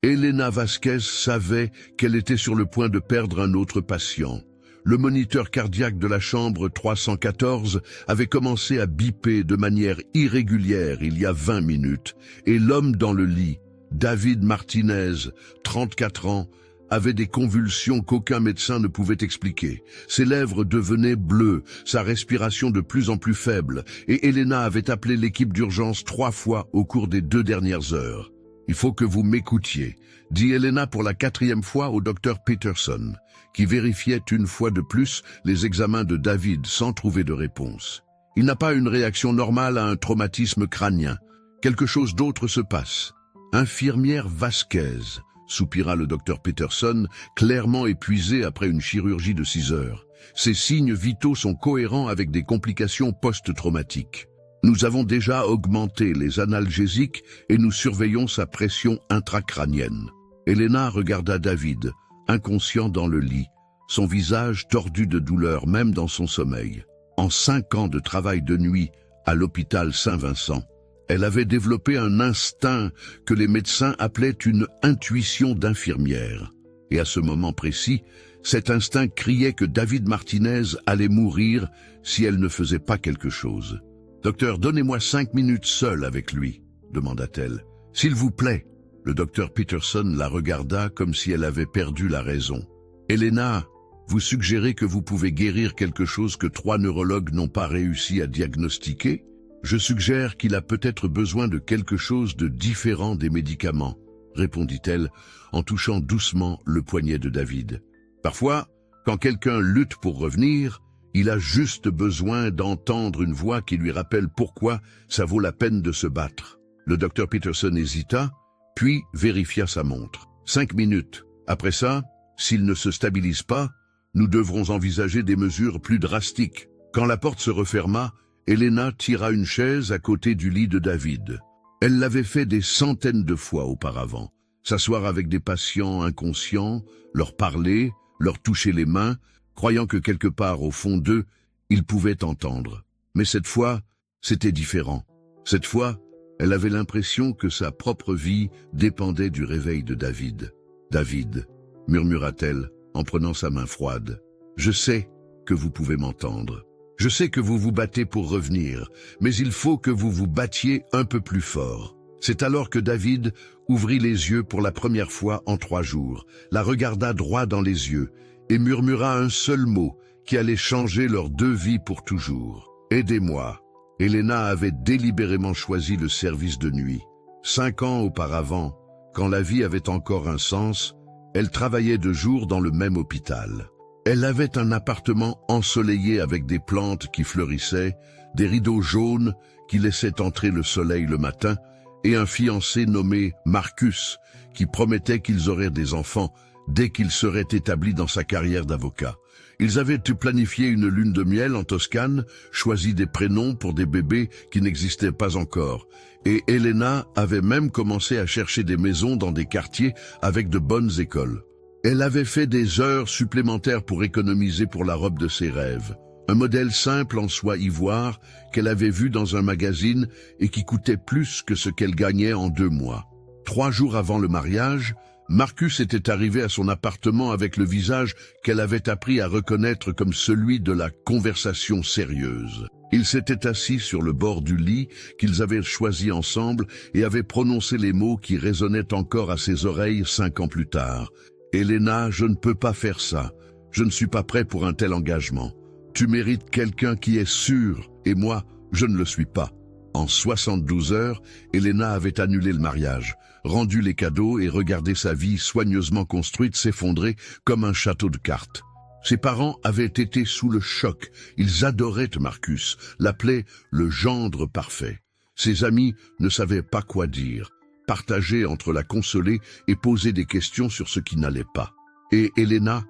Elena Vasquez savait qu'elle était sur le point de perdre un autre patient. Le moniteur cardiaque de la chambre 314 avait commencé à biper de manière irrégulière il y a 20 minutes, et l'homme dans le lit, David Martinez, 34 ans, avait des convulsions qu'aucun médecin ne pouvait expliquer. Ses lèvres devenaient bleues, sa respiration de plus en plus faible, et Elena avait appelé l'équipe d'urgence 3 fois au cours des 2 dernières heures. « Il faut que vous m'écoutiez », dit Elena pour la 4e fois au docteur Peterson, qui vérifiait une fois de plus les examens de David sans trouver de réponse. Il n'a pas une réaction normale à un traumatisme crânien. Quelque chose d'autre se passe. Infirmière Vasquez, soupira le docteur Peterson, clairement épuisé après une chirurgie de 6 heures. Ses signes vitaux sont cohérents avec des complications post-traumatiques. Nous avons déjà augmenté les analgésiques et nous surveillons sa pression intracrânienne. Elena regarda David, inconscient dans le lit, son visage tordu de douleur même dans son sommeil. En 5 ans de travail de nuit à l'hôpital Saint-Vincent, elle avait développé un instinct que les médecins appelaient une intuition d'infirmière. Et à ce moment précis, cet instinct criait que David Martinez allait mourir si elle ne faisait pas quelque chose. « Docteur, donnez-moi 5 minutes seul avec lui, » demanda-t-elle. « S'il vous plaît. » Le docteur Peterson la regarda comme si elle avait perdu la raison. « Elena, vous suggérez que vous pouvez guérir quelque chose que 3 neurologues n'ont pas réussi à diagnostiquer ? Je suggère qu'il a peut-être besoin de quelque chose de différent des médicaments, » répondit-elle en touchant doucement le poignet de David. « Parfois, quand quelqu'un lutte pour revenir, il a juste besoin d'entendre une voix qui lui rappelle pourquoi ça vaut la peine de se battre. » Le docteur Peterson hésita, puis vérifia sa montre. 5 minutes. Après ça, s'il ne se stabilise pas, nous devrons envisager des mesures plus drastiques. Quand la porte se referma, Elena tira une chaise à côté du lit de David. Elle l'avait fait des centaines de fois auparavant. S'asseoir avec des patients inconscients, leur parler, leur toucher les mains, croyant que quelque part au fond d'eux, ils pouvaient entendre. Mais cette fois, c'était différent. Cette fois, elle avait l'impression que sa propre vie dépendait du réveil de David. « David, » murmura-t-elle en prenant sa main froide, « je sais que vous pouvez m'entendre. Je sais que vous vous battez pour revenir, mais il faut que vous vous battiez un peu plus fort. » C'est alors que David ouvrit les yeux pour la première fois en 3 jours, la regarda droit dans les yeux et murmura un seul mot qui allait changer leurs 2 vies pour toujours. « Aidez-moi ». Elena avait délibérément choisi le service de nuit. 5 ans auparavant, quand la vie avait encore un sens, elle travaillait de jour dans le même hôpital. Elle avait un appartement ensoleillé avec des plantes qui fleurissaient, des rideaux jaunes qui laissaient entrer le soleil le matin, et un fiancé nommé Marcus qui promettait qu'ils auraient des enfants dès qu'il serait établi dans sa carrière d'avocat. Ils avaient planifié une lune de miel en Toscane, choisi des prénoms pour des bébés qui n'existaient pas encore. Et Elena avait même commencé à chercher des maisons dans des quartiers avec de bonnes écoles. Elle avait fait des heures supplémentaires pour économiser pour la robe de ses rêves. Un modèle simple en soie ivoire qu'elle avait vu dans un magazine et qui coûtait plus que ce qu'elle gagnait en 2 mois. 3 jours avant le mariage, Marcus était arrivé à son appartement avec le visage qu'elle avait appris à reconnaître comme celui de la conversation sérieuse. Il s'était assis sur le bord du lit qu'ils avaient choisi ensemble et avait prononcé les mots qui résonnaient encore à ses oreilles 5 ans plus tard. « Elena, je ne peux pas faire ça. Je ne suis pas prêt pour un tel engagement. Tu mérites quelqu'un qui est sûr, et moi, je ne le suis pas. » En 72 heures, Elena avait annulé le mariage, rendu les cadeaux et regardé sa vie soigneusement construite s'effondrer comme un château de cartes. Ses parents avaient été sous le choc. Ils adoraient Marcus, l'appelaient le gendre parfait. Ses amis ne savaient pas quoi dire, partager entre la consoler et poser des questions sur ce qui n'allait pas. Et Elena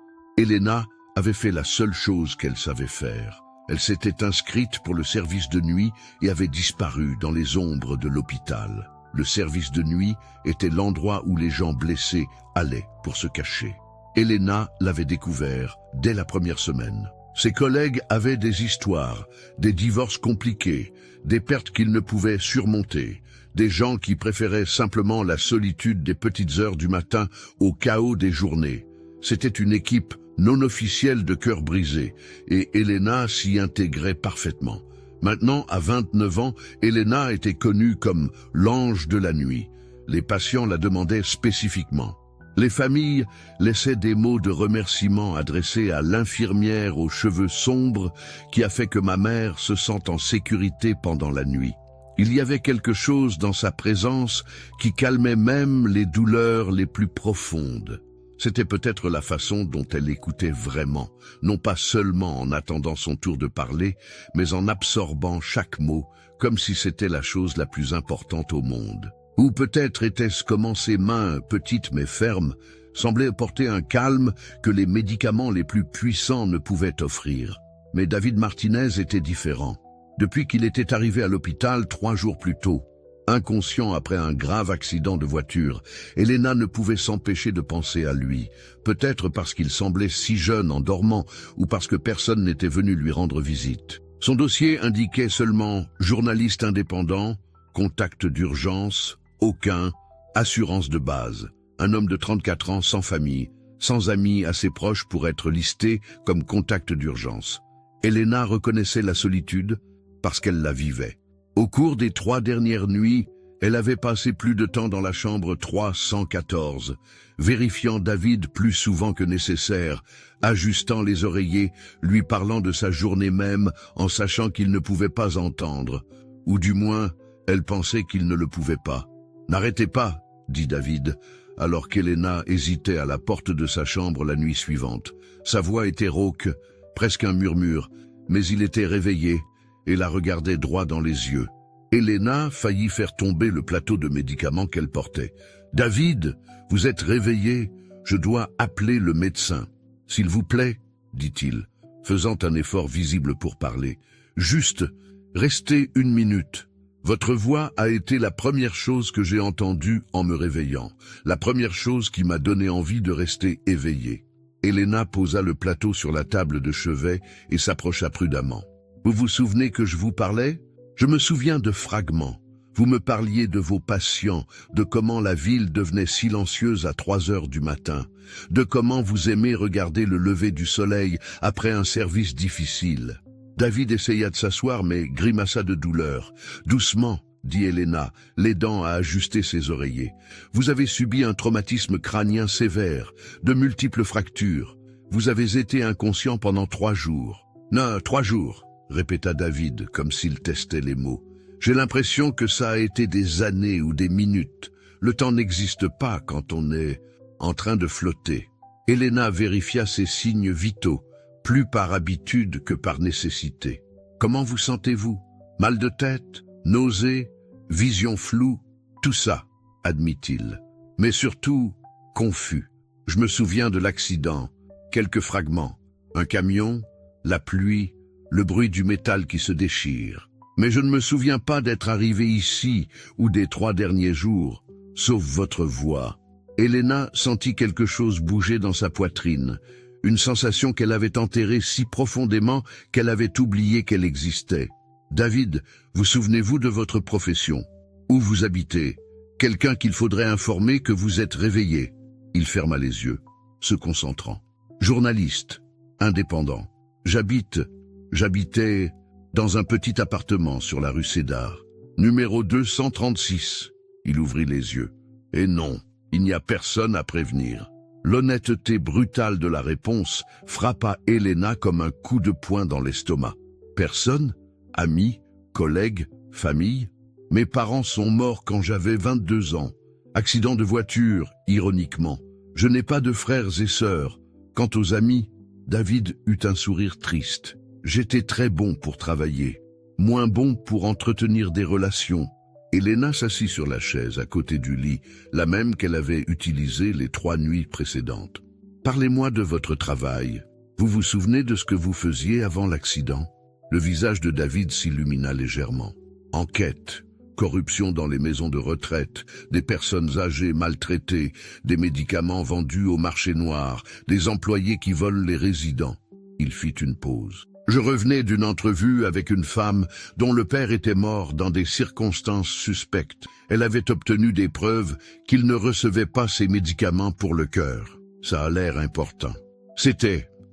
avait fait la seule chose qu'elle savait faire. Elle s'était inscrite pour le service de nuit et avait disparu dans les ombres de l'hôpital. Le service de nuit était l'endroit où les gens blessés allaient pour se cacher. Elena l'avait découvert dès la première semaine. Ses collègues avaient des histoires, des divorces compliqués, des pertes qu'ils ne pouvaient surmonter, des gens qui préféraient simplement la solitude des petites heures du matin au chaos des journées. C'était une équipe non officielle de cœur brisé, et Elena s'y intégrait parfaitement. Maintenant, à 29 ans, Elena était connue comme l'ange de la nuit. Les patients la demandaient spécifiquement. Les familles laissaient des mots de remerciement adressés à l'infirmière aux cheveux sombres qui a fait que ma mère se sente en sécurité pendant la nuit. Il y avait quelque chose dans sa présence qui calmait même les douleurs les plus profondes. C'était peut-être la façon dont elle écoutait vraiment, non pas seulement en attendant son tour de parler, mais en absorbant chaque mot, comme si c'était la chose la plus importante au monde. Ou peut-être était-ce comment ses mains, petites mais fermes, semblaient porter un calme que les médicaments les plus puissants ne pouvaient offrir. Mais David Martinez était différent. Depuis qu'il était arrivé à l'hôpital 3 jours plus tôt, inconscient après un grave accident de voiture, Elena ne pouvait s'empêcher de penser à lui, peut-être parce qu'il semblait si jeune en dormant ou parce que personne n'était venu lui rendre visite. Son dossier indiquait seulement « journaliste indépendant »,« contact d'urgence »,« aucun »,« assurance de base ». Un homme de 34 ans sans famille, sans amis assez proches pour être listé comme contact d'urgence. Elena reconnaissait la solitude parce qu'elle la vivait. Au cours des 3 dernières nuits, elle avait passé plus de temps dans la chambre 314, vérifiant David plus souvent que nécessaire, ajustant les oreillers, lui parlant de sa journée même en sachant qu'il ne pouvait pas entendre, ou du moins, elle pensait qu'il ne le pouvait pas. « N'arrêtez pas », dit David, alors qu'Elena hésitait à la porte de sa chambre la nuit suivante. Sa voix était rauque, presque un murmure, mais il était réveillé et la regardait droit dans les yeux. Elena faillit faire tomber le plateau de médicaments qu'elle portait. « David, vous êtes réveillé, je dois appeler le médecin. »« S'il vous plaît, » dit-il, faisant un effort visible pour parler. « Juste, restez 1 minute. Votre voix a été la première chose que j'ai entendue en me réveillant, la première chose qui m'a donné envie de rester éveillé. » Elena posa le plateau sur la table de chevet et s'approcha prudemment. « Vous vous souvenez que je vous parlais ? Je me souviens de fragments. Vous me parliez de vos patients, de comment la ville devenait silencieuse à 3 heures du matin, de comment vous aimez regarder le lever du soleil après un service difficile. » David essaya de s'asseoir mais grimaça de douleur. « Doucement, » dit Elena, l'aidant à ajuster ses oreillers. « Vous avez subi un traumatisme crânien sévère, de multiples fractures. Vous avez été inconscient pendant 3 jours. »« Non, 3 jours, » répéta David, comme s'il testait les mots. « J'ai l'impression que ça a été des années ou des minutes. Le temps n'existe pas quand on est en train de flotter. » Elena vérifia ses signes vitaux, plus par habitude que par nécessité. « Comment vous sentez-vous ? Mal de tête ? Nausées ? Vision floue ? Tout ça, admit-il. Mais surtout, confus. Je me souviens de l'accident, quelques fragments, un camion, la pluie, le bruit du métal qui se déchire. Mais je ne me souviens pas d'être arrivé ici ou des 3 derniers jours, sauf votre voix. » Elena sentit quelque chose bouger dans sa poitrine, une sensation qu'elle avait enterrée si profondément qu'elle avait oublié qu'elle existait. « David, vous souvenez-vous de votre profession? Où vous habitez? Quelqu'un qu'il faudrait informer que vous êtes réveillé. » Il ferma les yeux, se concentrant. « Journaliste, indépendant. J'habitais dans un petit appartement sur la rue Cédar. Numéro 236. » Il ouvrit les yeux. « Et non, il n'y a personne à prévenir. » L'honnêteté brutale de la réponse frappa Elena comme un coup de poing dans l'estomac. « Personne? Amis? Collègues? Famille? Mes parents sont morts quand j'avais 22 ans. Accident de voiture, ironiquement. Je n'ai pas de frères et sœurs. Quant aux amis, » David eut un sourire triste. « J'étais très bon pour travailler, moins bon pour entretenir des relations. » Elena s'assit sur la chaise à côté du lit, la même qu'elle avait utilisée les 3 nuits précédentes. « Parlez-moi de votre travail. Vous vous souvenez de ce que vous faisiez avant l'accident ?» Le visage de David s'illumina légèrement. « Enquête, corruption dans les maisons de retraite, des personnes âgées maltraitées, des médicaments vendus au marché noir, des employés qui volent les résidents. » Il fit une pause. Je revenais d'une entrevue avec une femme dont le père était mort dans des circonstances suspectes. Elle avait obtenu des preuves qu'il ne recevait pas ses médicaments pour le cœur. Ça a l'air important.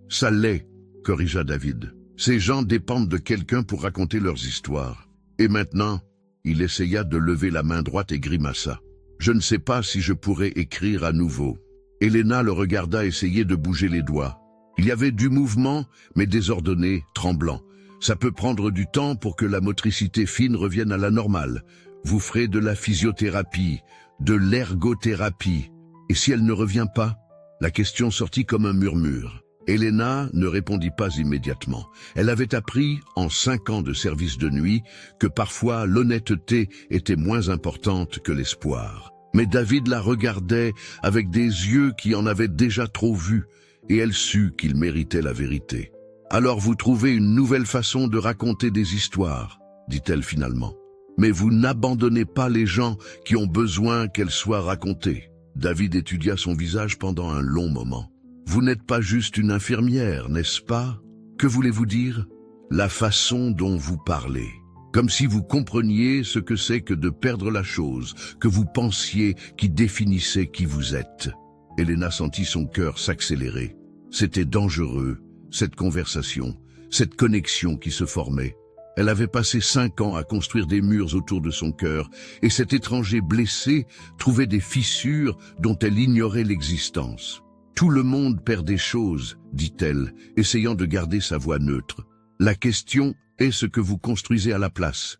Ça l'est, corrigea David. Ces gens dépendent de quelqu'un pour raconter leurs histoires. Et maintenant, il essaya de lever la main droite et grimaça. Je ne sais pas si je pourrais écrire à nouveau. Elena le regarda essayer de bouger les doigts. Il y avait du mouvement, mais désordonné, tremblant. Ça peut prendre du temps pour que la motricité fine revienne à la normale. Vous ferez de la physiothérapie, de l'ergothérapie. Et si elle ne revient pas? La question sortit comme un murmure. Elena ne répondit pas immédiatement. Elle avait appris, en 5 ans de service de nuit, que parfois l'honnêteté était moins importante que l'espoir. Mais David la regardait avec des yeux qui en avaient déjà trop vu, et elle sut qu'il méritait la vérité. « Alors vous trouvez une nouvelle façon de raconter des histoires, dit-elle finalement. Mais vous n'abandonnez pas les gens qui ont besoin qu'elles soient racontées. » David étudia son visage pendant un long moment. « Vous n'êtes pas juste une infirmière, n'est-ce pas? Que voulez-vous dire? La façon dont vous parlez. Comme si vous compreniez ce que c'est que de perdre la chose, que vous pensiez qui définissait qui vous êtes. » Elena sentit son cœur s'accélérer. C'était dangereux, cette conversation, cette connexion qui se formait. Elle avait passé 5 ans à construire des murs autour de son cœur, et cet étranger blessé trouvait des fissures dont elle ignorait l'existence. « Tout le monde perd des choses, dit-elle, essayant de garder sa voix neutre. La question est ce que vous construisez à la place.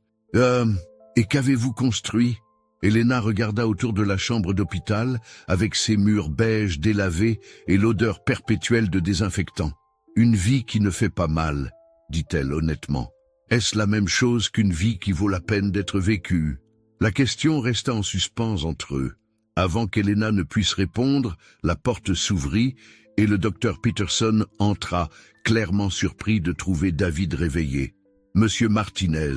Et qu'avez-vous construit ?» Elena regarda autour de la chambre d'hôpital avec ses murs beige délavés et l'odeur perpétuelle de désinfectant. « Une vie qui ne fait pas mal, dit-elle honnêtement. Est-ce la même chose qu'une vie qui vaut la peine d'être vécue? » La question resta en suspens entre eux. Avant qu'Elena ne puisse répondre, la porte s'ouvrit et le docteur Peterson entra, clairement surpris de trouver David réveillé. « Monsieur Martinez,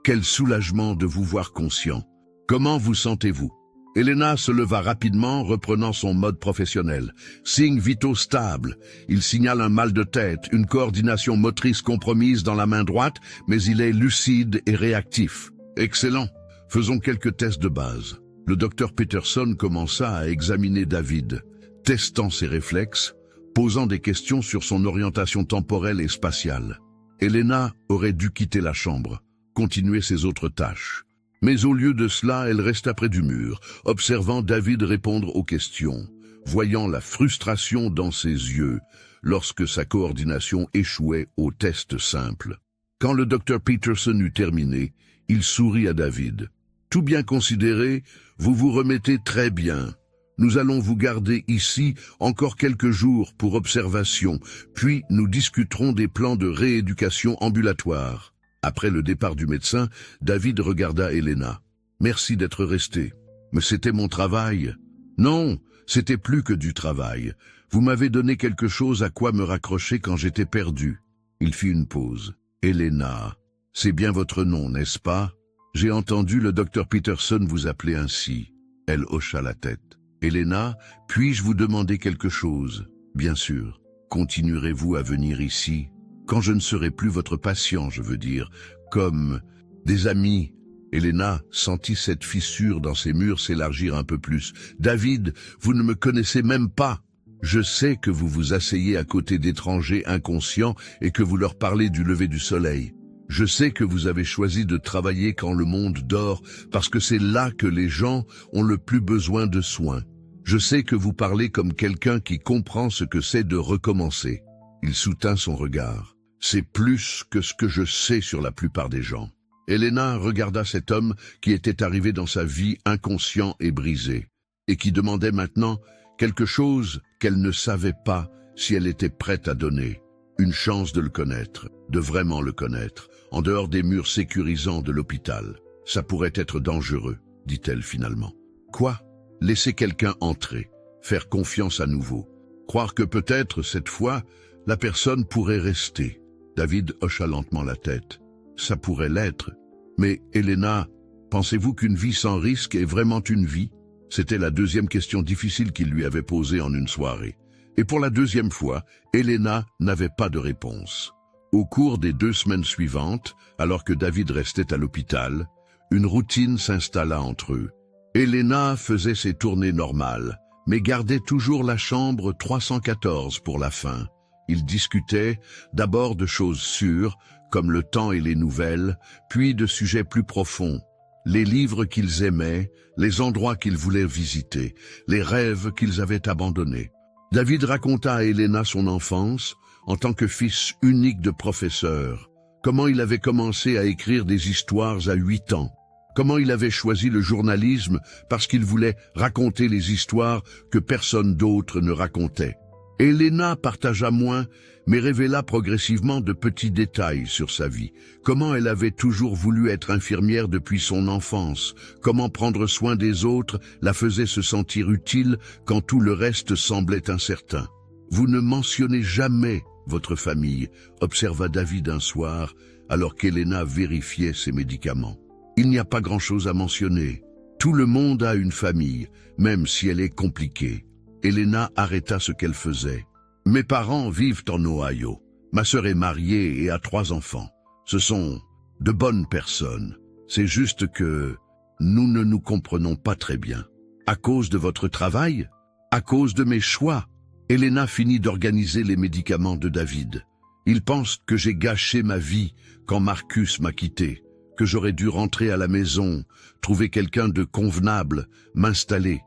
quel soulagement de vous voir conscient. Comment vous sentez-vous » Elena se leva rapidement, reprenant son mode professionnel. Signes vitaux stables. Il signale un mal de tête, une coordination motrice compromise dans la main droite, mais il est lucide et réactif. Excellent. Faisons quelques tests de base. Le docteur Peterson commença à examiner David, testant ses réflexes, posant des questions sur son orientation temporelle et spatiale. Elena aurait dû quitter la chambre, continuer ses autres tâches. Mais au lieu de cela, elle resta près du mur, observant David répondre aux questions, voyant la frustration dans ses yeux lorsque sa coordination échouait au test simple. Quand le docteur Peterson eut terminé, il sourit à David. « Tout bien considéré, vous vous remettez très bien. Nous allons vous garder ici encore quelques jours pour observation, puis nous discuterons des plans de rééducation ambulatoire. » Après le départ du médecin, David regarda Elena. « Merci d'être restée. Mais c'était mon travail. » »« Non, c'était plus que du travail. Vous m'avez donné quelque chose à quoi me raccrocher quand j'étais perdu. » Il fit une pause. « Elena, c'est bien votre nom, n'est-ce pas? J'ai entendu le docteur Peterson vous appeler ainsi. » Elle hocha la tête. « Elena, puis-je vous demander quelque chose? »« Bien sûr. Continuerez-vous à venir ici ? Quand je ne serai plus votre patient, je veux dire, comme des amis. » Elena sentit cette fissure dans ses murs s'élargir un peu plus. « David, vous ne me connaissez même pas. Je sais que vous vous asseyez à côté d'étrangers inconscients et que vous leur parlez du lever du soleil. Je sais que vous avez choisi de travailler quand le monde dort parce que c'est là que les gens ont le plus besoin de soins. Je sais que vous parlez comme quelqu'un qui comprend ce que c'est de recommencer. » Il soutint son regard. « C'est plus que ce que je sais sur la plupart des gens. » Elena regarda cet homme qui était arrivé dans sa vie inconscient et brisé, et qui demandait maintenant quelque chose qu'elle ne savait pas si elle était prête à donner. Une chance de le connaître, de vraiment le connaître, en dehors des murs sécurisants de l'hôpital. Ça pourrait être dangereux, dit-elle finalement. Quoi? Laisser quelqu'un entrer, faire confiance à nouveau, croire que peut-être, cette fois, la personne pourrait rester. David hocha lentement la tête. Ça pourrait l'être. Mais, Elena, pensez-vous qu'une vie sans risque est vraiment une vie? C'était la deuxième question difficile qu'il lui avait posée en une soirée. Et pour la deuxième fois, Elena n'avait pas de réponse. Au cours des 2 semaines suivantes, alors que David restait à l'hôpital, une routine s'installa entre eux. Elena faisait ses tournées normales, mais gardait toujours la chambre 314 pour la fin. Ils discutaient d'abord de choses sûres, comme le temps et les nouvelles, puis de sujets plus profonds. Les livres qu'ils aimaient, les endroits qu'ils voulaient visiter, les rêves qu'ils avaient abandonnés. David raconta à Elena son enfance, en tant que fils unique de professeur, comment il avait commencé à écrire des histoires à 8 ans, comment il avait choisi le journalisme parce qu'il voulait raconter les histoires que personne d'autre ne racontait. Elena partagea moins, mais révéla progressivement de petits détails sur sa vie. Comment elle avait toujours voulu être infirmière depuis son enfance, comment prendre soin des autres la faisait se sentir utile quand tout le reste semblait incertain. « Vous ne mentionnez jamais votre famille », observa David un soir, alors qu'Elena vérifiait ses médicaments. « Il n'y a pas grand-chose à mentionner. Tout le monde a une famille, même si elle est compliquée. » Elena arrêta ce qu'elle faisait. « Mes parents vivent en Ohio. Ma sœur est mariée et a 3 enfants. Ce sont de bonnes personnes. C'est juste que nous ne nous comprenons pas très bien. À cause de votre travail? À cause de mes choix? » Elena finit d'organiser les médicaments de David. « Il pense que j'ai gâché ma vie quand Marcus m'a quitté, que j'aurais dû rentrer à la maison, trouver quelqu'un de convenable, m'installer.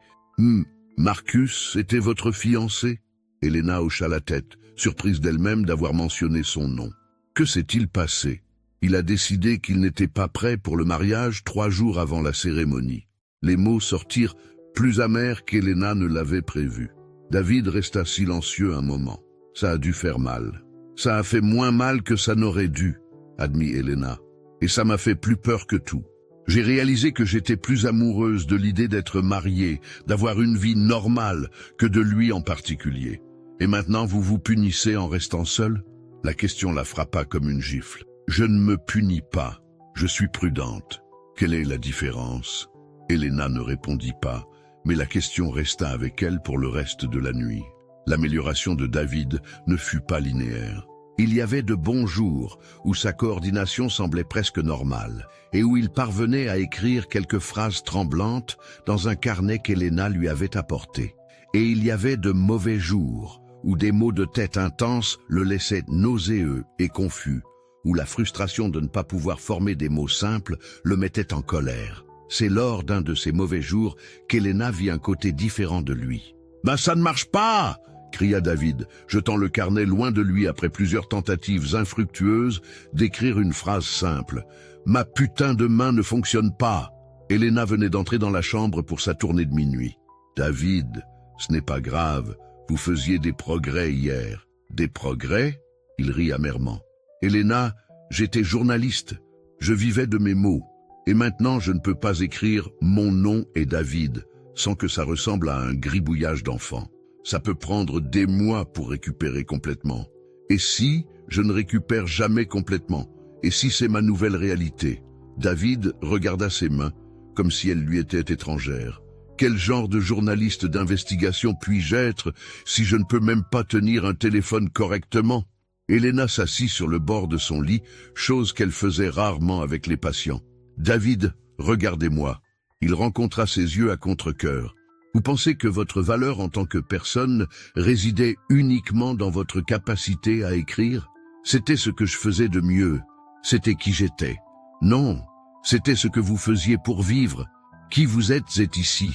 Marcus était votre fiancé ?» Elena hocha la tête, surprise d'elle-même d'avoir mentionné son nom. Que s'est-il passé? Il a décidé qu'il n'était pas prêt pour le mariage 3 jours avant la cérémonie. Les mots sortirent plus amers qu'Elena ne l'avait prévu. David resta silencieux un moment. « Ça a dû faire mal. Ça a fait moins mal que ça n'aurait dû, » admit Elena. « Et ça m'a fait plus peur que tout. J'ai réalisé que j'étais plus amoureuse de l'idée d'être mariée, d'avoir une vie normale, que de lui en particulier. Et maintenant vous vous punissez en restant seule ?» La question la frappa comme une gifle. « Je ne me punis pas. Je suis prudente. Quelle est la différence ?» Elena ne répondit pas, mais la question resta avec elle pour le reste de la nuit. L'amélioration de David ne fut pas linéaire. Il y avait de bons jours où sa coordination semblait presque normale et où il parvenait à écrire quelques phrases tremblantes dans un carnet qu'Elena lui avait apporté. Et il y avait de mauvais jours où des maux de tête intenses le laissaient nauséeux et confus, où la frustration de ne pas pouvoir former des mots simples le mettait en colère. C'est lors d'un de ces mauvais jours qu'Elena vit un côté différent de lui. « Ben ça ne marche pas !» cria David, jetant le carnet loin de lui après plusieurs tentatives infructueuses d'écrire une phrase simple. « Ma putain de main ne fonctionne pas !» Elena venait d'entrer dans la chambre pour sa tournée de minuit. « David, ce n'est pas grave, vous faisiez des progrès hier. »« Des progrès ?» Il rit amèrement. « Elena, j'étais journaliste, je vivais de mes mots. Et maintenant, je ne peux pas écrire « Mon nom est David » sans que ça ressemble à un gribouillage d'enfant. Ça peut prendre des mois pour récupérer complètement. Et si je ne récupère jamais complètement? Et si c'est ma nouvelle réalité? David regarda ses mains, comme si elles lui étaient étrangères. Quel genre de journaliste d'investigation puis-je être si je ne peux même pas tenir un téléphone correctement? Elena s'assit sur le bord de son lit, chose qu'elle faisait rarement avec les patients. « David, regardez-moi. » Il rencontra ses yeux à contre-cœur. « Vous pensez que votre valeur en tant que personne résidait uniquement dans votre capacité à écrire? C'était ce que je faisais de mieux. C'était qui j'étais. Non, c'était ce que vous faisiez pour vivre. Qui vous êtes est ici. »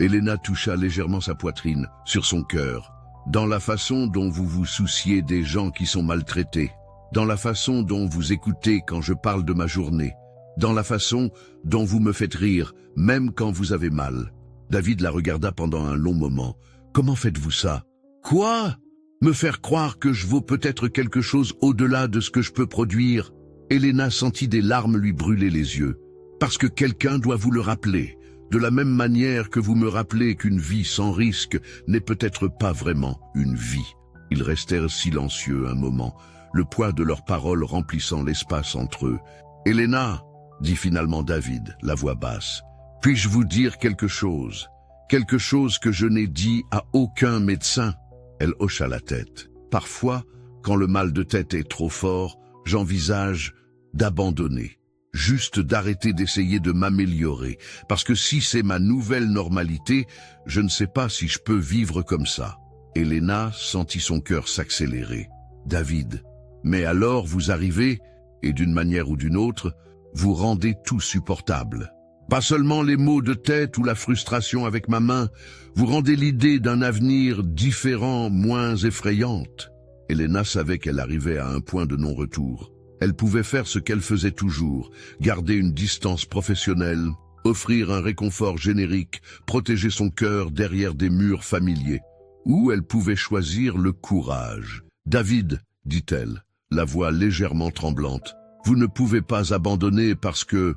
Elena toucha légèrement sa poitrine, sur son cœur. « Dans la façon dont vous vous souciez des gens qui sont maltraités. Dans la façon dont vous écoutez quand je parle de ma journée. Dans la façon dont vous me faites rire, même quand vous avez mal. » David la regarda pendant un long moment. « Comment faites-vous ça? »« Quoi? Me faire croire que je vaux peut-être quelque chose au-delà de ce que je peux produire ?» Elena sentit des larmes lui brûler les yeux. « Parce que quelqu'un doit vous le rappeler, de la même manière que vous me rappelez qu'une vie sans risque n'est peut-être pas vraiment une vie. » Ils restèrent silencieux un moment, le poids de leurs paroles remplissant l'espace entre eux. « Elena !» dit finalement David, la voix basse. « Puis-je vous dire quelque chose? Quelque chose que je n'ai dit à aucun médecin ?» Elle hocha la tête. « Parfois, quand le mal de tête est trop fort, j'envisage d'abandonner. Juste d'arrêter d'essayer de m'améliorer. Parce que si c'est ma nouvelle normalité, je ne sais pas si je peux vivre comme ça. Elena sentit son cœur s'accélérer. David, mais alors vous arrivez, et d'une manière ou d'une autre, vous rendez tout supportable. Pas seulement les maux de tête ou la frustration avec ma main, vous rendez l'idée d'un avenir différent, moins effrayante. Elena savait qu'elle arrivait à un point de non-retour. Elle pouvait faire ce qu'elle faisait toujours, garder une distance professionnelle, offrir un réconfort générique, protéger son cœur derrière des murs familiers. Ou elle pouvait choisir le courage. « David, dit-elle, la voix légèrement tremblante, vous ne pouvez pas abandonner parce que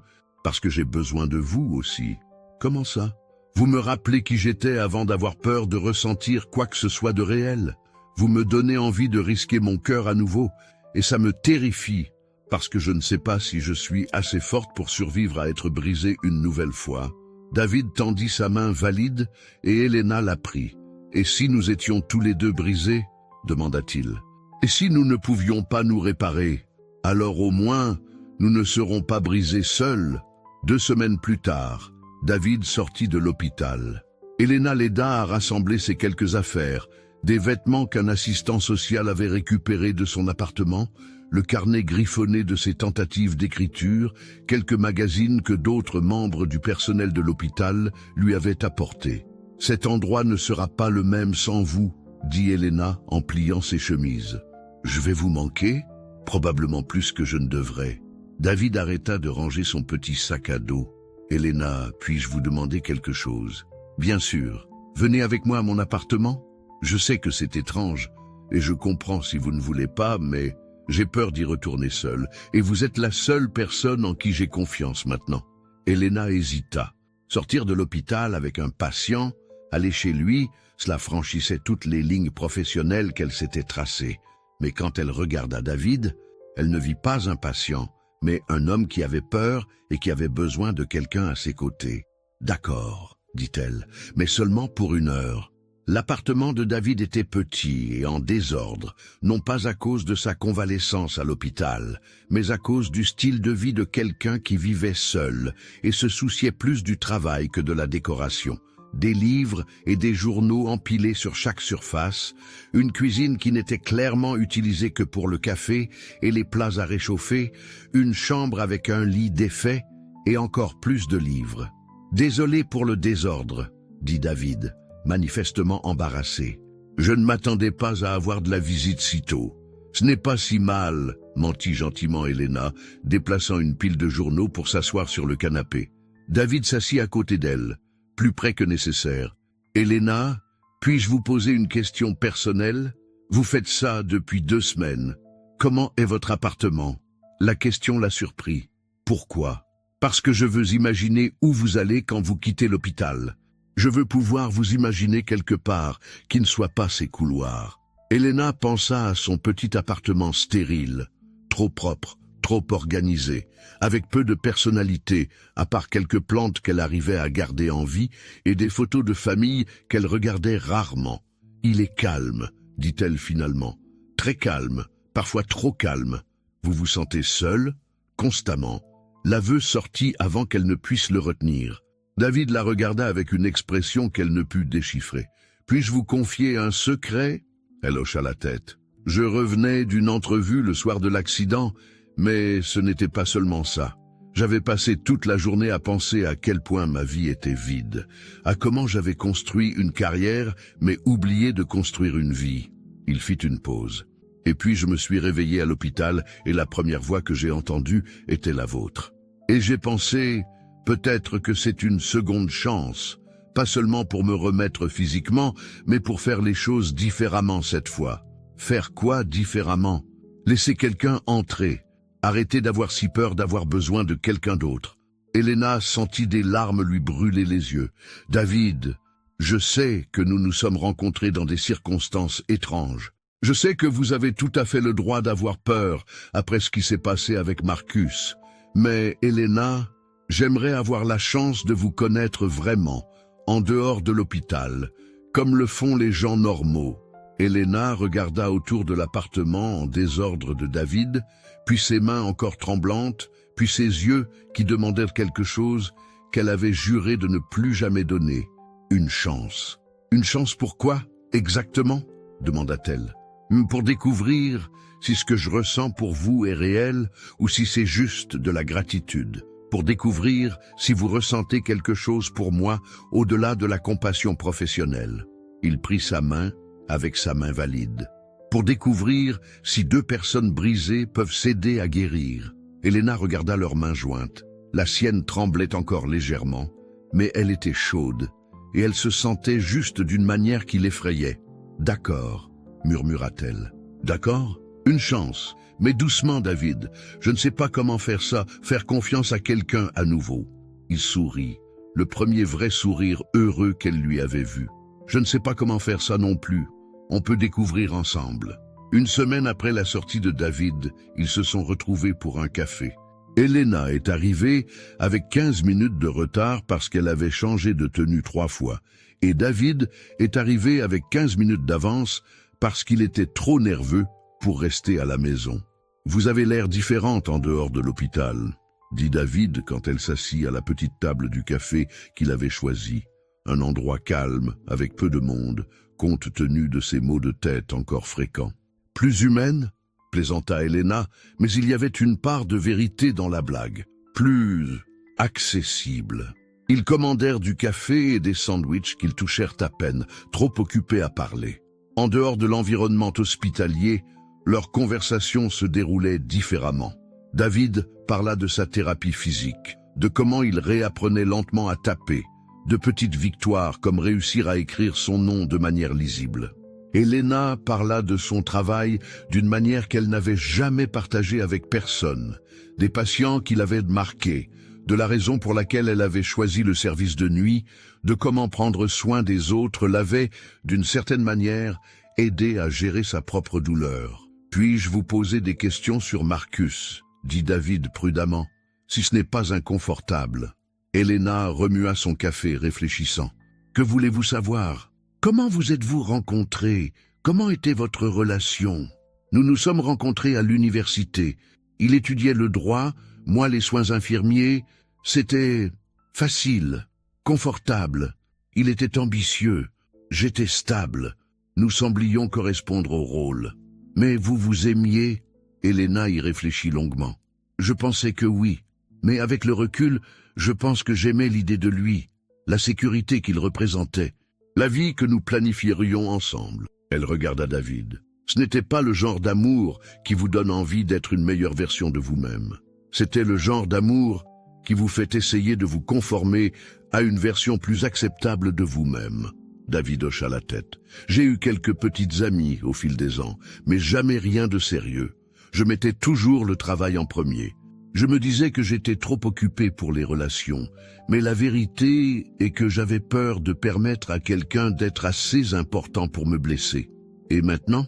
j'ai besoin de vous aussi. Comment ça? Vous me rappelez qui j'étais avant d'avoir peur de ressentir quoi que ce soit de réel. Vous me donnez envie de risquer mon cœur à nouveau, et ça me terrifie, parce que je ne sais pas si je suis assez forte pour survivre à être brisée une nouvelle fois. » David tendit sa main valide, et Elena la prit. « Et si nous étions tous les deux brisés ?» demanda-t-il. « Et si nous ne pouvions pas nous réparer? Alors au moins, nous ne serons pas brisés seuls. » 2 semaines plus tard, David sortit de l'hôpital. Elena l'aida à rassembler ses quelques affaires, des vêtements qu'un assistant social avait récupérés de son appartement, le carnet griffonné de ses tentatives d'écriture, quelques magazines que d'autres membres du personnel de l'hôpital lui avaient apportés. « Cet endroit ne sera pas le même sans vous, » dit Elena en pliant ses chemises. « Je vais vous manquer, probablement plus que je ne devrais. » David arrêta de ranger son petit sac à dos. « Elena, puis-je vous demander quelque chose? »« Bien sûr. Venez avec moi à mon appartement. Je sais que c'est étrange, et je comprends si vous ne voulez pas, mais j'ai peur d'y retourner seule, et vous êtes la seule personne en qui j'ai confiance maintenant. » Elena hésita. Sortir de l'hôpital avec un patient, aller chez lui, cela franchissait toutes les lignes professionnelles qu'elle s'était tracées. Mais quand elle regarda David, elle ne vit pas un patient, mais un homme qui avait peur et qui avait besoin de quelqu'un à ses côtés. « D'accord, » dit-elle, « mais seulement pour 1 heure. » L'appartement de David était petit et en désordre, non pas à cause de sa convalescence à l'hôpital, mais à cause du style de vie de quelqu'un qui vivait seul et se souciait plus du travail que de la décoration. Des livres et des journaux empilés sur chaque surface, une cuisine qui n'était clairement utilisée que pour le café et les plats à réchauffer, une chambre avec un lit défait et encore plus de livres. « Désolé pour le désordre, » dit David, manifestement embarrassé. « Je ne m'attendais pas à avoir de la visite si tôt. »« Ce n'est pas si mal, » mentit gentiment Elena, déplaçant une pile de journaux pour s'asseoir sur le canapé. David s'assit à côté d'elle, plus près que nécessaire. « Elena, puis-je vous poser une question personnelle? Vous faites ça depuis 2 semaines. Comment est votre appartement? » La question la surprit. « Pourquoi? » « Parce que je veux imaginer où vous allez quand vous quittez l'hôpital. Je veux pouvoir vous imaginer quelque part qui ne soit pas ces couloirs. » Elena pensa à son petit appartement stérile, trop propre, trop organisé, avec peu de personnalité, à part quelques plantes qu'elle arrivait à garder en vie et des photos de famille qu'elle regardait rarement. « Il est calme, » dit-elle finalement. « Très calme, parfois trop calme. Vous vous sentez seule, constamment. » L'aveu sortit avant qu'elle ne puisse le retenir. David la regarda avec une expression qu'elle ne put déchiffrer. « Puis-je vous confier un secret ?» Elle hocha la tête. « Je revenais d'une entrevue le soir de l'accident, mais ce n'était pas seulement ça. J'avais passé toute la journée à penser à quel point ma vie était vide, à comment j'avais construit une carrière, mais oublié de construire une vie. » Il fit une pause. « Et puis je me suis réveillé à l'hôpital et la première voix que j'ai entendue était la vôtre. Et j'ai pensé... Peut-être que c'est une seconde chance, pas seulement pour me remettre physiquement, mais pour faire les choses différemment cette fois. » Faire quoi différemment? Laisser quelqu'un entrer, arrêter d'avoir si peur d'avoir besoin de quelqu'un d'autre. Elena sentit des larmes lui brûler les yeux. « David, je sais que nous nous sommes rencontrés dans des circonstances étranges. Je sais que vous avez tout à fait le droit d'avoir peur après ce qui s'est passé avec Marcus. Mais Elena... J'aimerais avoir la chance de vous connaître vraiment, en dehors de l'hôpital, comme le font les gens normaux. » Elena regarda autour de l'appartement en désordre de David, puis ses mains encore tremblantes, puis ses yeux qui demandèrent quelque chose qu'elle avait juré de ne plus jamais donner. Une chance. Une chance pourquoi, exactement? Demanda-t-elle. Pour découvrir si ce que je ressens pour vous est réel ou si c'est juste de la gratitude. Pour découvrir si vous ressentez quelque chose pour moi au-delà de la compassion professionnelle. Il prit sa main avec sa main valide. Pour découvrir si deux personnes brisées peuvent s'aider à guérir. Helena regarda leurs mains jointes. La sienne tremblait encore légèrement, mais elle était chaude, et elle se sentait juste d'une manière qui l'effrayait. « D'accord », murmura-t-elle. « D'accord ? Une chance. Mais doucement, David. Je ne sais pas comment faire ça, faire confiance à quelqu'un à nouveau. » Il sourit, le premier vrai sourire heureux qu'elle lui avait vu. « Je ne sais pas comment faire ça non plus. On peut découvrir ensemble. » Une semaine après la sortie de David, ils se sont retrouvés pour un café. Helena est arrivée avec 15 minutes de retard parce qu'elle avait changé de tenue 3 fois. Et David est arrivé avec 15 minutes d'avance parce qu'il était trop nerveux pour rester à la maison. « Vous avez l'air différente en dehors de l'hôpital », dit David quand elle s'assit à la petite table du café qu'il avait choisi. Un endroit calme, avec peu de monde, compte tenu de ses maux de tête encore fréquents. « Plus humaine ?» plaisanta Helena, mais il y avait une part de vérité dans la blague. Plus accessible. Ils commandèrent du café et des sandwichs qu'ils touchèrent à peine, trop occupés à parler. En dehors de l'environnement hospitalier, leur conversation se déroulait différemment. David parla de sa thérapie physique, de comment il réapprenait lentement à taper, de petites victoires comme réussir à écrire son nom de manière lisible. Helena parla de son travail d'une manière qu'elle n'avait jamais partagée avec personne, des patients qui l'avaient marquée, de la raison pour laquelle elle avait choisi le service de nuit, de comment prendre soin des autres l'avait, d'une certaine manière, aidé à gérer sa propre douleur. « Puis-je vous poser des questions sur Marcus ?» dit David prudemment, « si ce n'est pas inconfortable. » Helena remua son café, réfléchissant. « Que voulez-vous savoir ? Comment vous êtes-vous rencontrés? Comment était votre relation? » Nous nous sommes rencontrés à l'université. Il étudiait le droit, moi les soins infirmiers. C'était facile, confortable. Il était ambitieux, j'étais stable. Nous semblions correspondre au rôle. Mais vous vous aimiez? Helena y réfléchit longuement. Je pensais que oui, mais avec le recul, je pense que j'aimais l'idée de lui, la sécurité qu'il représentait. La vie que nous planifierions ensemble. Elle regarda David. Ce n'était pas le genre d'amour qui vous donne envie d'être une meilleure version de vous-même. C'était le genre d'amour qui vous fait essayer de vous conformer à une version plus acceptable de vous-même. David hocha la tête. J'ai eu quelques petites amies au fil des ans, mais jamais rien de sérieux. Je mettais toujours le travail en premier. Je me disais que j'étais trop occupé pour les relations, mais la vérité est que j'avais peur de permettre à quelqu'un d'être assez important pour me blesser. Et maintenant,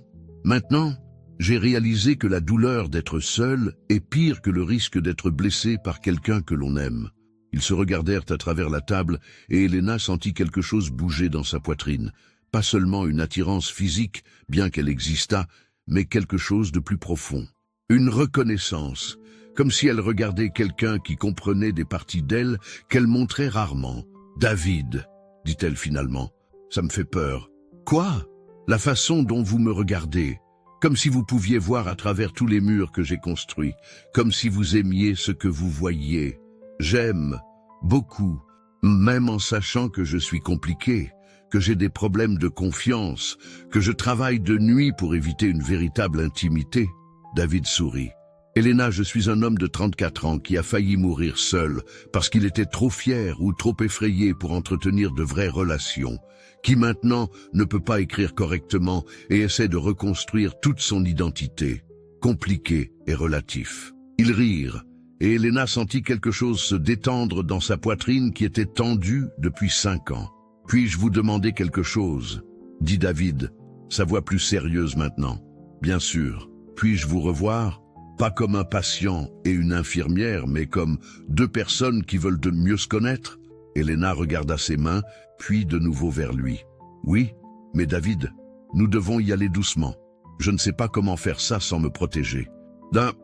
j'ai réalisé que la douleur d'être seul est pire que le risque d'être blessé par quelqu'un que l'on aime. Ils se regardèrent à travers la table et Helena sentit quelque chose bouger dans sa poitrine. Pas seulement une attirance physique, bien qu'elle existât, mais quelque chose de plus profond. Une reconnaissance. Comme si elle regardait quelqu'un qui comprenait des parties d'elle qu'elle montrait rarement. « David », dit-elle finalement, « ça me fait peur. »« Quoi ? La façon dont vous me regardez, comme si vous pouviez voir à travers tous les murs que j'ai construits, comme si vous aimiez ce que vous voyiez. J'aime, beaucoup, même en sachant que je suis compliqué, que j'ai des problèmes de confiance, que je travaille de nuit pour éviter une véritable intimité. » David sourit. Helena, je suis un homme de 34 ans qui a failli mourir seul parce qu'il était trop fier ou trop effrayé pour entretenir de vraies relations, qui maintenant ne peut pas écrire correctement et essaie de reconstruire toute son identité, compliqué et relatif. Ils rirent, et Helena sentit quelque chose se détendre dans sa poitrine qui était tendue depuis 5 ans. « Puis-je vous demander quelque chose ?» dit David, sa voix plus sérieuse maintenant. « Bien sûr. Puis-je vous revoir ? Pas comme un patient et une infirmière, mais comme 2 personnes qui veulent de mieux se connaître ?» Helena regarda ses mains, puis de nouveau vers lui. « Oui, mais David, nous devons y aller doucement. Je ne sais pas comment faire ça sans me protéger. »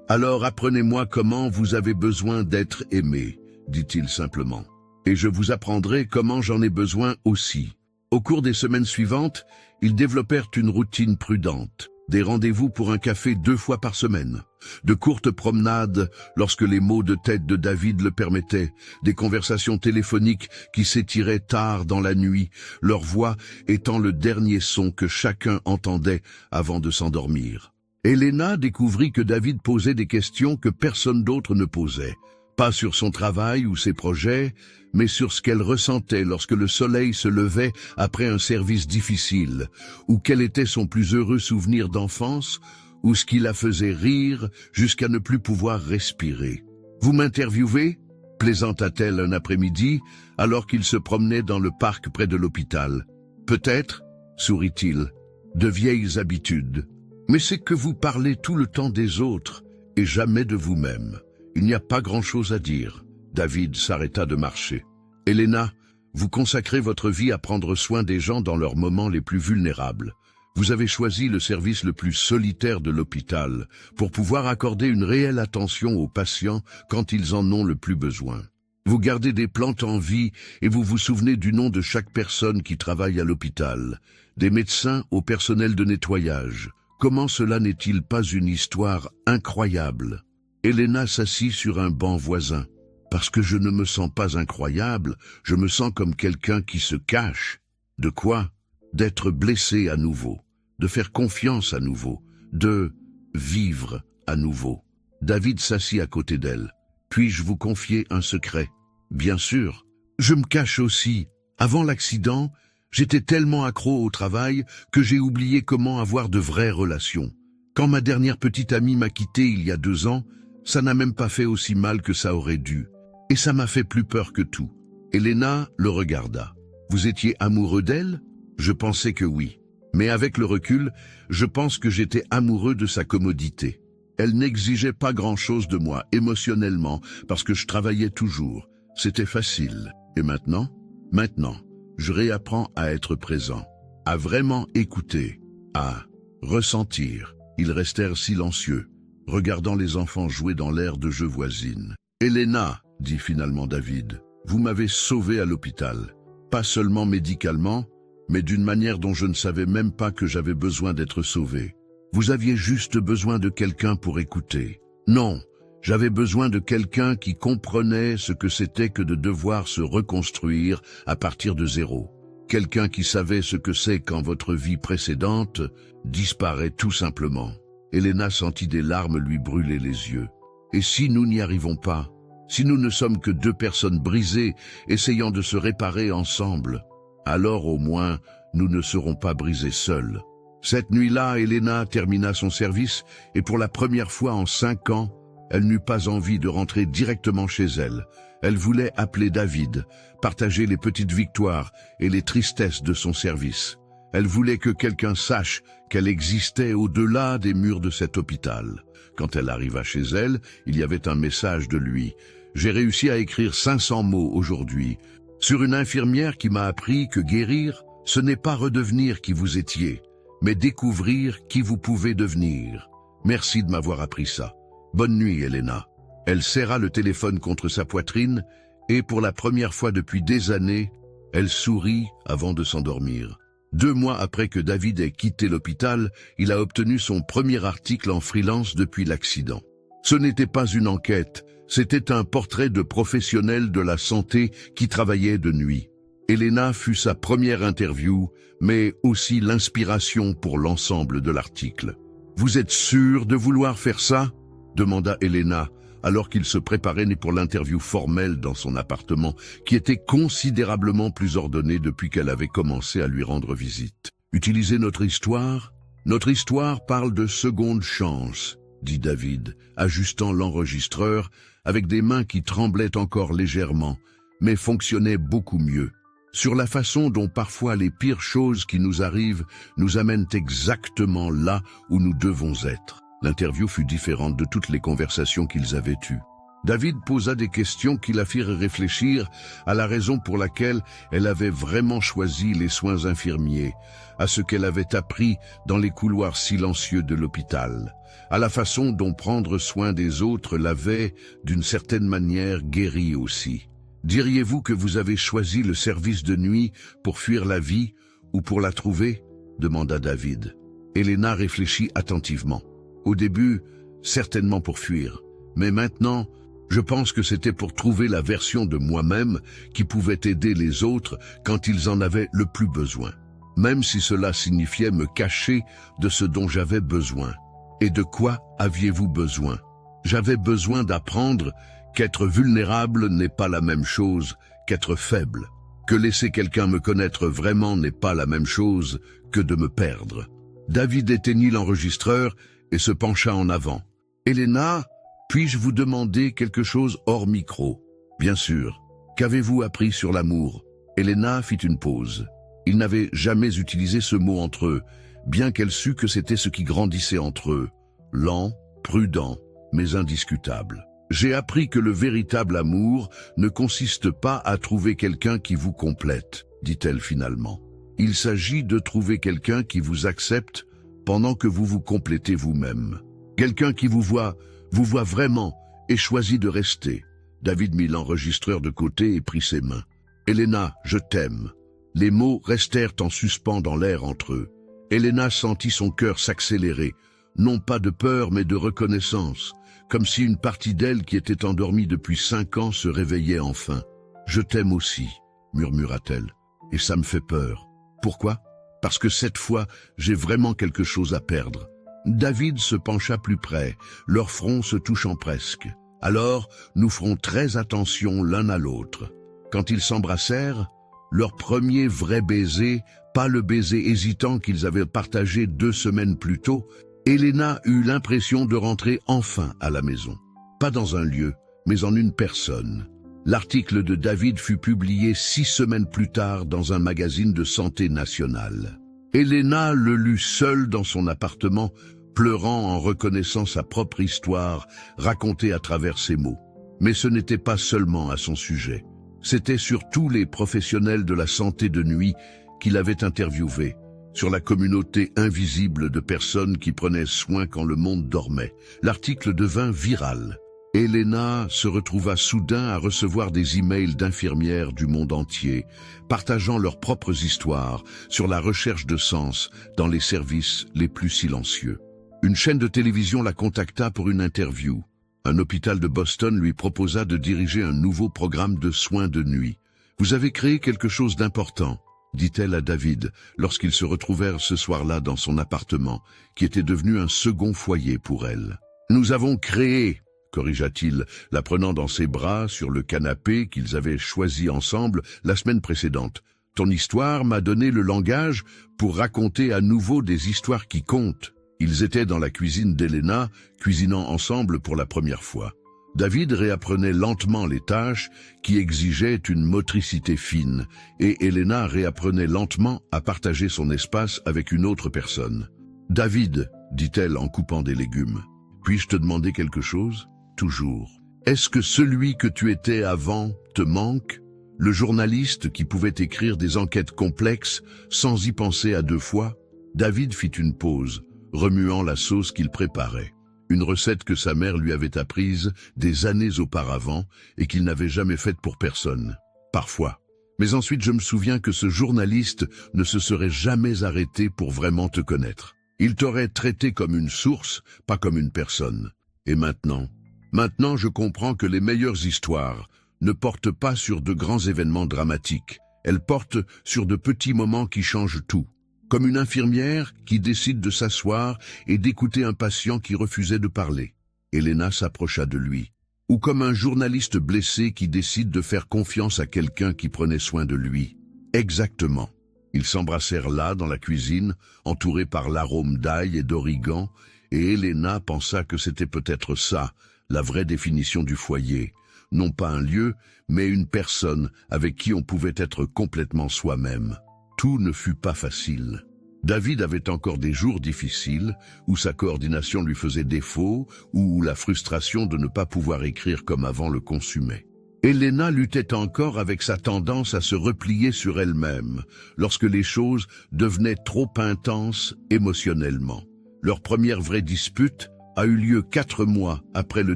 Alors apprenez-moi comment vous avez besoin d'être aimé, dit-il simplement. Et je vous apprendrai comment j'en ai besoin aussi. Au cours des semaines suivantes, ils développèrent une routine prudente. Des rendez-vous pour un café 2 fois par semaine, de courtes promenades lorsque les maux de tête de David le permettaient, des conversations téléphoniques qui s'étiraient tard dans la nuit, leur voix étant le dernier son que chacun entendait avant de s'endormir. Helena découvrit que David posait des questions que personne d'autre ne posait, pas sur son travail ou ses projets, mais sur ce qu'elle ressentait lorsque le soleil se levait après un service difficile, ou quel était son plus heureux souvenir d'enfance, ou ce qui la faisait rire jusqu'à ne plus pouvoir respirer. « Vous m'interviewez » plaisanta-t-elle un après-midi, alors qu'il se promenait dans le parc près de l'hôpital. « Peut-être, » sourit-il, « de vieilles habitudes. Mais c'est que vous parlez tout le temps des autres, et jamais de vous-même. Il n'y a pas grand-chose à dire. » David s'arrêta de marcher. « Helena, vous consacrez votre vie à prendre soin des gens dans leurs moments les plus vulnérables. Vous avez choisi le service le plus solitaire de l'hôpital pour pouvoir accorder une réelle attention aux patients quand ils en ont le plus besoin. Vous gardez des plantes en vie et vous vous souvenez du nom de chaque personne qui travaille à l'hôpital, des médecins au personnel de nettoyage. Comment cela n'est-il pas une histoire incroyable ?» Helena s'assit sur un banc voisin. « Parce que je ne me sens pas incroyable, je me sens comme quelqu'un qui se cache. De quoi ? D'être blessé à nouveau, de faire confiance à nouveau, de vivre à nouveau. » David s'assit à côté d'elle. « Puis-je vous confier un secret ? » « Bien sûr. Je me cache aussi. Avant l'accident, j'étais tellement accro au travail que j'ai oublié comment avoir de vraies relations. Quand ma dernière petite amie m'a quitté il y a 2 ans, ça n'a même pas fait aussi mal que ça aurait dû. Et ça m'a fait plus peur que tout. » Helena le regarda. « Vous étiez amoureux d'elle ? » « Je pensais que oui. Mais avec le recul, je pense que j'étais amoureux de sa commodité. Elle n'exigeait pas grand-chose de moi, émotionnellement, parce que je travaillais toujours. C'était facile. Et maintenant ? Maintenant, je réapprends à être présent, à vraiment écouter, à ressentir. » Ils restèrent silencieux, regardant les enfants jouer dans l'aire de jeu voisine. « Helena, » dit finalement David, « vous m'avez sauvé à l'hôpital. Pas seulement médicalement, mais d'une manière dont je ne savais même pas que j'avais besoin d'être sauvé. Vous aviez juste besoin de quelqu'un pour écouter. Non, j'avais besoin de quelqu'un qui comprenait ce que c'était que de devoir se reconstruire à partir de zéro. Quelqu'un qui savait ce que c'est quand votre vie précédente disparaît tout simplement. » Helena sentit des larmes lui brûler les yeux. « Et si nous n'y arrivons pas ? Si nous ne sommes que 2 personnes brisées, essayant de se réparer ensemble ? Alors au moins, nous ne serons pas brisés seuls. » Cette nuit-là, Helena termina son service et pour la première fois en 5 ans, elle n'eut pas envie de rentrer directement chez elle. Elle voulait appeler David, partager les petites victoires et les tristesses de son service. Elle voulait que quelqu'un sache qu'elle existait au-delà des murs de cet hôpital. Quand elle arriva chez elle, il y avait un message de lui. « J'ai réussi à écrire 500 mots aujourd'hui. Sur une infirmière qui m'a appris que guérir, ce n'est pas redevenir qui vous étiez, mais découvrir qui vous pouvez devenir. Merci de m'avoir appris ça. Bonne nuit, Helena. » Elle serra le téléphone contre sa poitrine et, pour la première fois depuis des années, elle sourit avant de s'endormir. 2 mois après que David ait quitté l'hôpital, il a obtenu son premier article en freelance depuis l'accident. Ce n'était pas une enquête, c'était un portrait de professionnel de la santé qui travaillait de nuit. Helena fut sa première interview, mais aussi l'inspiration pour l'ensemble de l'article. « Vous êtes sûr de vouloir faire ça ?» demanda Helena, alors qu'il se préparait pour l'interview formelle dans son appartement, qui était considérablement plus ordonné depuis qu'elle avait commencé à lui rendre visite. « Utiliser notre histoire ? Notre histoire parle de seconde chance, » dit David, ajustant l'enregistreur avec des mains qui tremblaient encore légèrement, mais fonctionnaient beaucoup mieux. Sur la façon dont parfois les pires choses qui nous arrivent nous amènent exactement là où nous devons être. L'interview fut différente de toutes les conversations qu'ils avaient eues. David posa des questions qui la firent réfléchir à la raison pour laquelle elle avait vraiment choisi les soins infirmiers, à ce qu'elle avait appris dans les couloirs silencieux de l'hôpital, à la façon dont prendre soin des autres l'avait, d'une certaine manière, guérie aussi. Diriez-vous que vous avez choisi le service de nuit pour fuir la vie ou pour la trouver? Demanda David. Elena réfléchit attentivement. Au début, certainement pour fuir, mais maintenant, je pense que c'était pour trouver la version de moi-même qui pouvait aider les autres quand ils en avaient le plus besoin, même si cela signifiait me cacher de ce dont j'avais besoin. Et de quoi aviez-vous besoin? J'avais besoin d'apprendre qu'être vulnérable n'est pas la même chose qu'être faible, que laisser quelqu'un me connaître vraiment n'est pas la même chose que de me perdre. David éteignit l'enregistreur et se pencha en avant. Elena, puis-je vous demander quelque chose hors micro? Bien sûr. Qu'avez-vous appris sur l'amour? Elena fit une pause. Ils n'avaient jamais utilisé ce mot entre eux, bien qu'elle sût que c'était ce qui grandissait entre eux. Lent, prudent, mais indiscutable. J'ai appris que le véritable amour ne consiste pas à trouver quelqu'un qui vous complète, dit-elle finalement. Il s'agit de trouver quelqu'un qui vous accepte pendant que vous vous complétez vous-même. Quelqu'un qui vous voit vraiment et choisit de rester. David mit l'enregistreur de côté et prit ses mains. Elena, je t'aime. Les mots restèrent en suspens dans l'air entre eux. Elena sentit son cœur s'accélérer, non pas de peur mais de reconnaissance, comme si une partie d'elle qui était endormie depuis 5 ans se réveillait enfin. Je t'aime aussi, murmura-t-elle, et ça me fait peur. Pourquoi? Parce que cette fois, j'ai vraiment quelque chose à perdre. David se pencha plus près, leurs fronts se touchant presque. Alors, nous ferons très attention l'un à l'autre. Quand ils s'embrassèrent, leur premier vrai baiser, pas le baiser hésitant qu'ils avaient partagé 2 semaines plus tôt, Elena eut l'impression de rentrer enfin à la maison. Pas dans un lieu, mais en une personne. L'article de David fut publié 6 semaines plus tard dans un magazine de santé nationale. Elena le lut seule dans son appartement, pleurant en reconnaissant sa propre histoire racontée à travers ses mots. Mais ce n'était pas seulement à son sujet. C'était sur tous les professionnels de la santé de nuit qu'il avait interviewés, sur la communauté invisible de personnes qui prenaient soin quand le monde dormait. L'article devint viral. Elena se retrouva soudain à recevoir des emails d'infirmières du monde entier, partageant leurs propres histoires sur la recherche de sens dans les services les plus silencieux. Une chaîne de télévision la contacta pour une interview. Un hôpital de Boston lui proposa de diriger un nouveau programme de soins de nuit. « Vous avez créé quelque chose d'important », dit-elle à David, lorsqu'ils se retrouvèrent ce soir-là dans son appartement, qui était devenu un second foyer pour elle. « Nous avons créé », corrigea-t-il, la prenant dans ses bras sur le canapé qu'ils avaient choisi ensemble la semaine précédente. « Ton histoire m'a donné le langage pour raconter à nouveau des histoires qui comptent. » Ils étaient dans la cuisine d'Elena, cuisinant ensemble pour la première fois. David réapprenait lentement les tâches qui exigeaient une motricité fine, et Elena réapprenait lentement à partager son espace avec une autre personne. « David, dit-elle en coupant des légumes, puis-je te demander quelque chose? Toujours. Est-ce que celui que tu étais avant te manque? Le journaliste qui pouvait écrire des enquêtes complexes sans y penser à 2 fois? » David fit une pause, remuant la sauce qu'il préparait. Une recette que sa mère lui avait apprise des années auparavant et qu'il n'avait jamais faite pour personne. Parfois. Mais ensuite je me souviens que ce journaliste ne se serait jamais arrêté pour vraiment te connaître. Il t'aurait traité comme une source, pas comme une personne. Et maintenant je comprends que les meilleures histoires ne portent pas sur de grands événements dramatiques. Elles portent sur de petits moments qui changent tout. Comme une infirmière qui décide de s'asseoir et d'écouter un patient qui refusait de parler. Elena s'approcha de lui. Ou comme un journaliste blessé qui décide de faire confiance à quelqu'un qui prenait soin de lui. Exactement. Ils s'embrassèrent là, dans la cuisine, entourés par l'arôme d'ail et d'origan, et Elena pensa que c'était peut-être ça, la vraie définition du foyer. Non pas un lieu, mais une personne avec qui on pouvait être complètement soi-même. Tout ne fut pas facile. David avait encore des jours difficiles, où sa coordination lui faisait défaut, ou où la frustration de ne pas pouvoir écrire comme avant le consumait. Elena luttait encore avec sa tendance à se replier sur elle-même, lorsque les choses devenaient trop intenses émotionnellement. Leur première vraie dispute a eu lieu 4 mois après le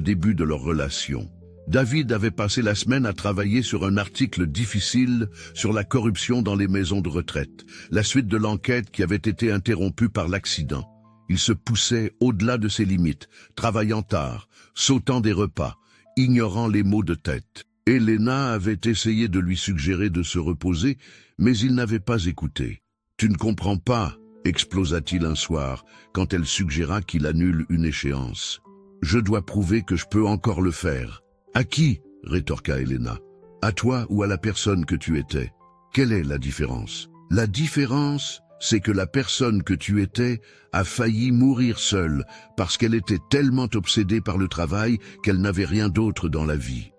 début de leur relation. David avait passé la semaine à travailler sur un article difficile sur la corruption dans les maisons de retraite, la suite de l'enquête qui avait été interrompue par l'accident. Il se poussait au-delà de ses limites, travaillant tard, sautant des repas, ignorant les maux de tête. Elena avait essayé de lui suggérer de se reposer, mais il n'avait pas écouté. « Tu ne comprends pas », explosa-t-il un soir, quand elle suggéra qu'il annule une échéance. « Je dois prouver que je peux encore le faire. » « À qui ?» rétorqua Elena. « À toi ou à la personne que tu étais? Quelle est la différence? » « La différence, c'est que la personne que tu étais a failli mourir seule parce qu'elle était tellement obsédée par le travail qu'elle n'avait rien d'autre dans la vie. »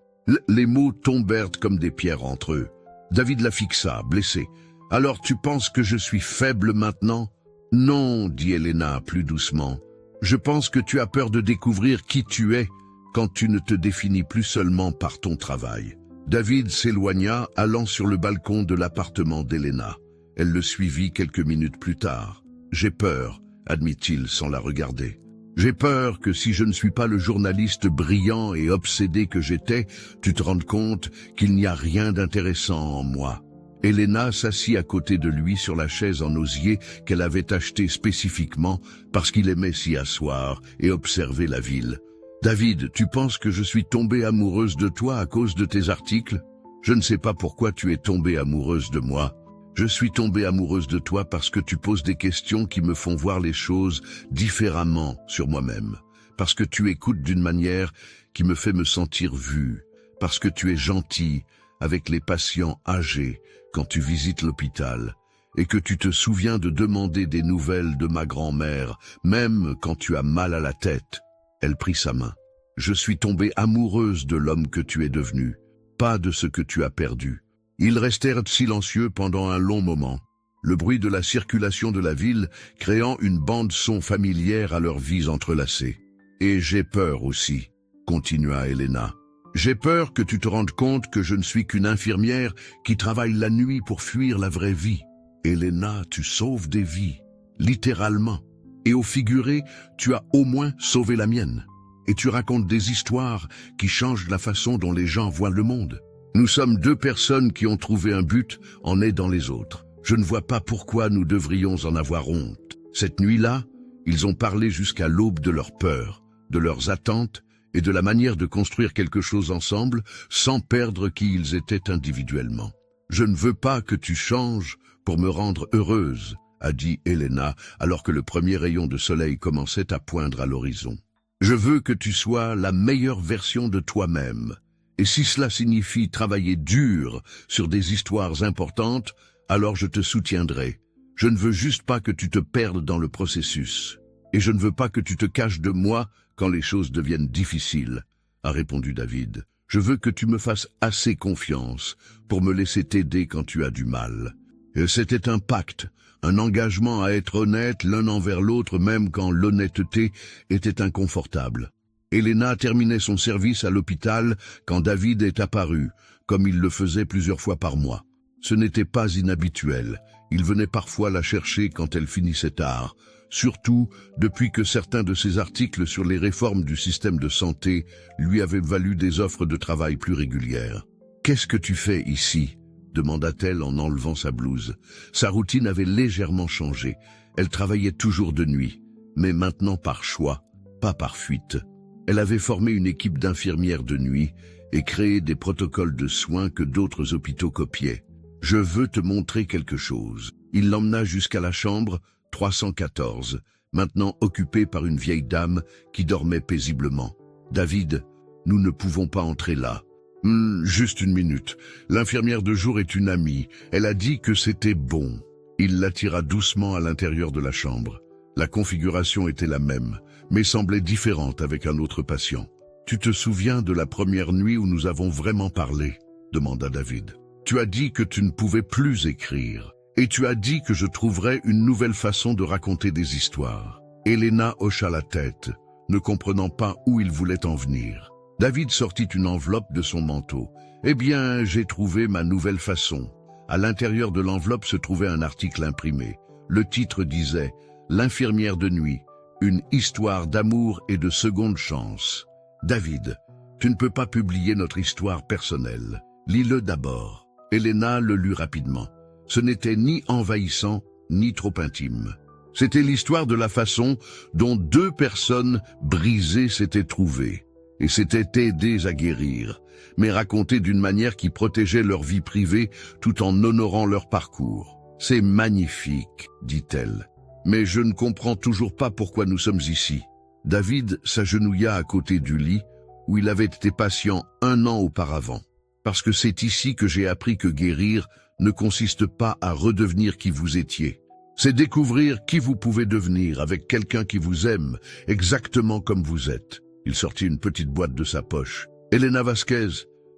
Les mots tombèrent comme des pierres entre eux. David la fixa, blessé. « Alors tu penses que je suis faible maintenant? »« Non, dit Elena plus doucement. Je pense que tu as peur de découvrir qui tu es quand tu ne te définis plus seulement par ton travail. » David s'éloigna, allant sur le balcon de l'appartement d'Elena. Elle le suivit quelques minutes plus tard. « J'ai peur, » admit-il sans la regarder. « J'ai peur que si je ne suis pas le journaliste brillant et obsédé que j'étais, tu te rendes compte qu'il n'y a rien d'intéressant en moi. » Elena s'assit à côté de lui sur la chaise en osier qu'elle avait achetée spécifiquement parce qu'il aimait s'y asseoir et observer la ville. « David, tu penses que je suis tombée amoureuse de toi à cause de tes articles? Je ne sais pas pourquoi tu es tombée amoureuse de moi. Je suis tombée amoureuse de toi parce que tu poses des questions qui me font voir les choses différemment sur moi-même. Parce que tu écoutes d'une manière qui me fait me sentir vue. Parce que tu es gentil avec les patients âgés quand tu visites l'hôpital. Et que tu te souviens de demander des nouvelles de ma grand-mère, même quand tu as mal à la tête. » Elle prit sa main. « Je suis tombée amoureuse de l'homme que tu es devenu, pas de ce que tu as perdu. » Ils restèrent silencieux pendant un long moment, le bruit de la circulation de la ville créant une bande-son familière à leurs vies entrelacées. « Et j'ai peur aussi, » continua Elena. « J'ai peur que tu te rendes compte que je ne suis qu'une infirmière qui travaille la nuit pour fuir la vraie vie. Elena, tu sauves des vies, littéralement. Et au figuré, tu as au moins sauvé la mienne. Et tu racontes des histoires qui changent la façon dont les gens voient le monde. Nous sommes 2 personnes qui ont trouvé un but en aidant les autres. Je ne vois pas pourquoi nous devrions en avoir honte. » Cette nuit-là, ils ont parlé jusqu'à l'aube de leurs peurs, de leurs attentes et de la manière de construire quelque chose ensemble sans perdre qui ils étaient individuellement. « Je ne veux pas que tu changes pour me rendre heureuse, » a dit Elena alors que le premier rayon de soleil commençait à poindre à l'horizon. « Je veux que tu sois la meilleure version de toi-même. Et si cela signifie travailler dur sur des histoires importantes, alors je te soutiendrai. Je ne veux juste pas que tu te perdes dans le processus. Et je ne veux pas que tu te caches de moi quand les choses deviennent difficiles, » a répondu David. « Je veux que tu me fasses assez confiance pour me laisser t'aider quand tu as du mal. » Et c'était un pacte, un engagement à être honnête l'un envers l'autre même quand l'honnêteté était inconfortable. Elena terminait son service à l'hôpital quand David est apparu, comme il le faisait plusieurs fois par mois. Ce n'était pas inhabituel. Il venait parfois la chercher quand elle finissait tard, surtout depuis que certains de ses articles sur les réformes du système de santé lui avaient valu des offres de travail plus régulières. « Qu'est-ce que tu fais ici ?» demanda-t-elle en enlevant sa blouse. Sa routine avait légèrement changé. Elle travaillait toujours de nuit, mais maintenant par choix, pas par fuite. Elle avait formé une équipe d'infirmières de nuit et créé des protocoles de soins que d'autres hôpitaux copiaient. « Je veux te montrer quelque chose. » Il l'emmena jusqu'à la chambre 314, maintenant occupée par une vieille dame qui dormait paisiblement. « David, nous ne pouvons pas entrer là. » Juste une minute. L'infirmière de jour est une amie. Elle a dit que c'était bon. » Il l'attira doucement à l'intérieur de la chambre. La configuration était la même, mais semblait différente avec un autre patient. « Tu te souviens de la première nuit où nous avons vraiment parlé ?» demanda David. « Tu as dit que tu ne pouvais plus écrire. Et tu as dit que je trouverais une nouvelle façon de raconter des histoires. Elena hocha la tête, ne comprenant pas où il voulait en venir. David sortit une enveloppe de son manteau. « Eh bien, j'ai trouvé ma nouvelle façon. » À l'intérieur de l'enveloppe se trouvait un article imprimé. Le titre disait « L'infirmière de nuit, une histoire d'amour et de seconde chance. » David, tu ne peux pas publier notre histoire personnelle. Lis-le d'abord. Elena le lut rapidement. Ce n'était ni envahissant, ni trop intime. C'était l'histoire de la façon dont deux personnes brisées s'étaient trouvées et s'étaient aidées à guérir, mais racontées d'une manière qui protégeait leur vie privée tout en honorant leur parcours. « C'est magnifique, dit-elle. Mais je ne comprends toujours pas pourquoi nous sommes ici. » David s'agenouilla à côté du lit où il avait été patient 1 an auparavant. « Parce que c'est ici que j'ai appris que guérir ne consiste pas à redevenir qui vous étiez. C'est découvrir qui vous pouvez devenir avec quelqu'un qui vous aime exactement comme vous êtes. » Il sortit une petite boîte de sa poche. « Elena Vasquez,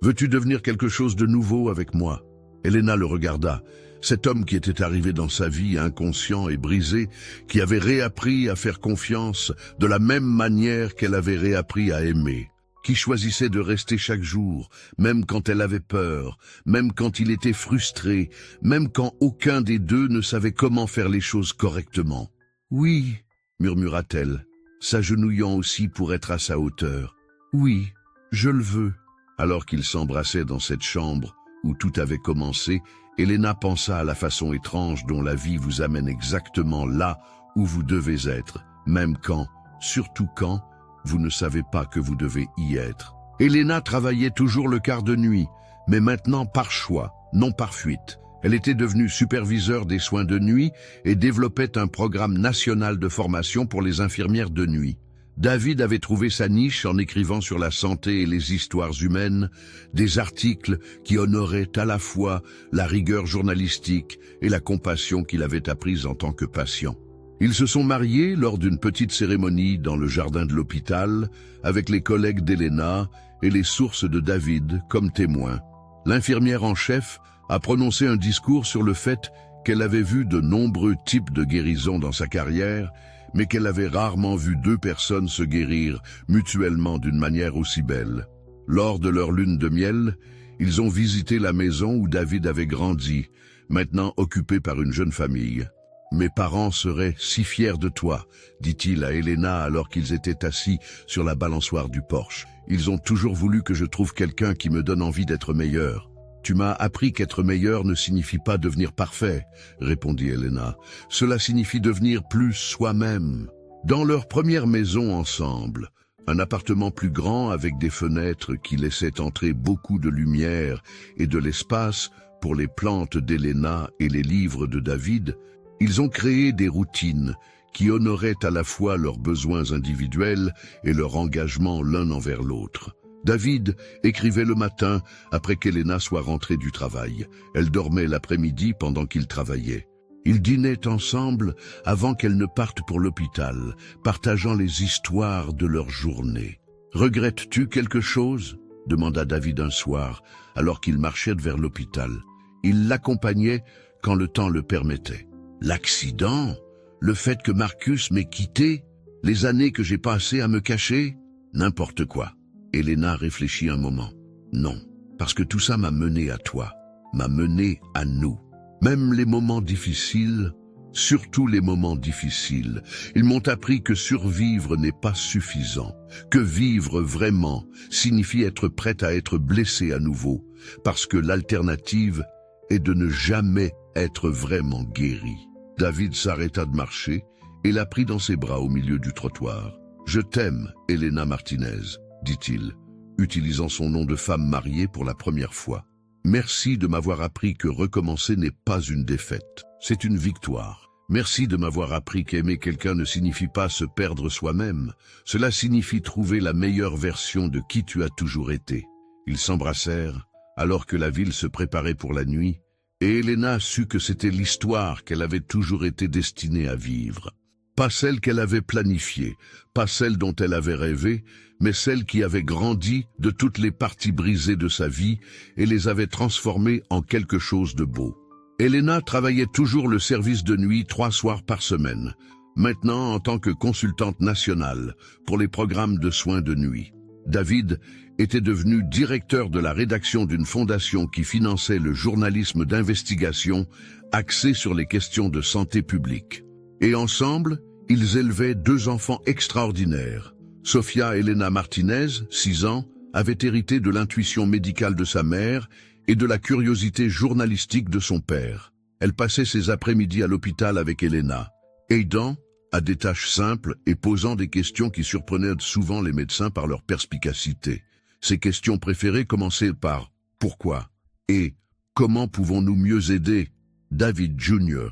veux-tu devenir quelque chose de nouveau avec moi ?» Elena le regarda. Cet homme qui était arrivé dans sa vie inconscient et brisé, qui avait réappris à faire confiance de la même manière qu'elle avait réappris à aimer, qui choisissait de rester chaque jour, même quand elle avait peur, même quand il était frustré, même quand aucun des deux ne savait comment faire les choses correctement. « Oui, » murmura-t-elle, s'agenouillant aussi pour être à sa hauteur. « Oui, je le veux. » Alors qu'ils s'embrassaient dans cette chambre où tout avait commencé, Elena pensa à la façon étrange dont la vie vous amène exactement là où vous devez être, même quand, surtout quand, vous ne savez pas que vous devez y être. Elena travaillait toujours le quart de nuit, mais maintenant par choix, non par fuite. Elle était devenue superviseure des soins de nuit et développait un programme national de formation pour les infirmières de nuit. David avait trouvé sa niche en écrivant sur la santé et les histoires humaines, des articles qui honoraient à la fois la rigueur journalistique et la compassion qu'il avait apprise en tant que patient. Ils se sont mariés lors d'une petite cérémonie dans le jardin de l'hôpital, avec les collègues d'Elena et les sources de David comme témoins. L'infirmière en chef a prononcé un discours sur le fait qu'elle avait vu de nombreux types de guérisons dans sa carrière, mais qu'elle avait rarement vu 2 personnes se guérir mutuellement d'une manière aussi belle. Lors de leur lune de miel, ils ont visité la maison où David avait grandi, maintenant occupée par une jeune famille. « Mes parents seraient si fiers de toi, » dit-il à Elena alors qu'ils étaient assis sur la balançoire du porche. « Ils ont toujours voulu que je trouve quelqu'un qui me donne envie d'être meilleur. » « Tu m'as appris qu'être meilleur ne signifie pas devenir parfait, » répondit Elena. « Cela signifie devenir plus soi-même. » Dans leur première maison ensemble, un appartement plus grand avec des fenêtres qui laissaient entrer beaucoup de lumière et de l'espace pour les plantes d'Elena et les livres de David, ils ont créé des routines qui honoraient à la fois leurs besoins individuels et leur engagement l'un envers l'autre. David écrivait le matin après qu'Elena soit rentrée du travail. Elle dormait l'après-midi pendant qu'il travaillait. Ils dînaient ensemble avant qu'elle ne parte pour l'hôpital, partageant les histoires de leur journée. « Regrettes-tu quelque chose ?» demanda David un soir, alors qu'ils marchaient vers l'hôpital. Il l'accompagnait quand le temps le permettait. « L'accident ? Le fait que Marcus m'ait quitté ? Les années que j'ai passées à me cacher ? N'importe quoi. » Elena réfléchit un moment. « Non, parce que tout ça m'a mené à toi, m'a mené à nous. Même les moments difficiles, surtout les moments difficiles, ils m'ont appris que survivre n'est pas suffisant, que vivre vraiment signifie être prête à être blessé à nouveau, parce que l'alternative est de ne jamais être vraiment guéri. » David s'arrêta de marcher et la prit dans ses bras au milieu du trottoir. « Je t'aime, Elena Martinez, » dit-il, utilisant son nom de femme mariée pour la première fois. « Merci de m'avoir appris que recommencer n'est pas une défaite, c'est une victoire. Merci de m'avoir appris qu'aimer quelqu'un ne signifie pas se perdre soi-même, cela signifie trouver la meilleure version de qui tu as toujours été. » Ils s'embrassèrent alors que la ville se préparait pour la nuit, et Elena sut que c'était l'histoire qu'elle avait toujours été destinée à vivre. Pas celle qu'elle avait planifiée, pas celle dont elle avait rêvé, mais celle qui avait grandi de toutes les parties brisées de sa vie et les avait transformées en quelque chose de beau. Elena travaillait toujours le service de nuit 3 soirs par semaine, maintenant en tant que consultante nationale pour les programmes de soins de nuit. David était devenu directeur de la rédaction d'une fondation qui finançait le journalisme d'investigation axé sur les questions de santé publique. Et ensemble, ils élevaient 2 enfants extraordinaires. Sofia Elena Martinez, 6 ans, avait hérité de l'intuition médicale de sa mère et de la curiosité journalistique de son père. Elle passait ses après-midi à l'hôpital avec Elena, aidant à des tâches simples et posant des questions qui surprenaient souvent les médecins par leur perspicacité. Ses questions préférées commençaient par « Pourquoi ?» et « Comment pouvons-nous mieux aider ?» David Jr.,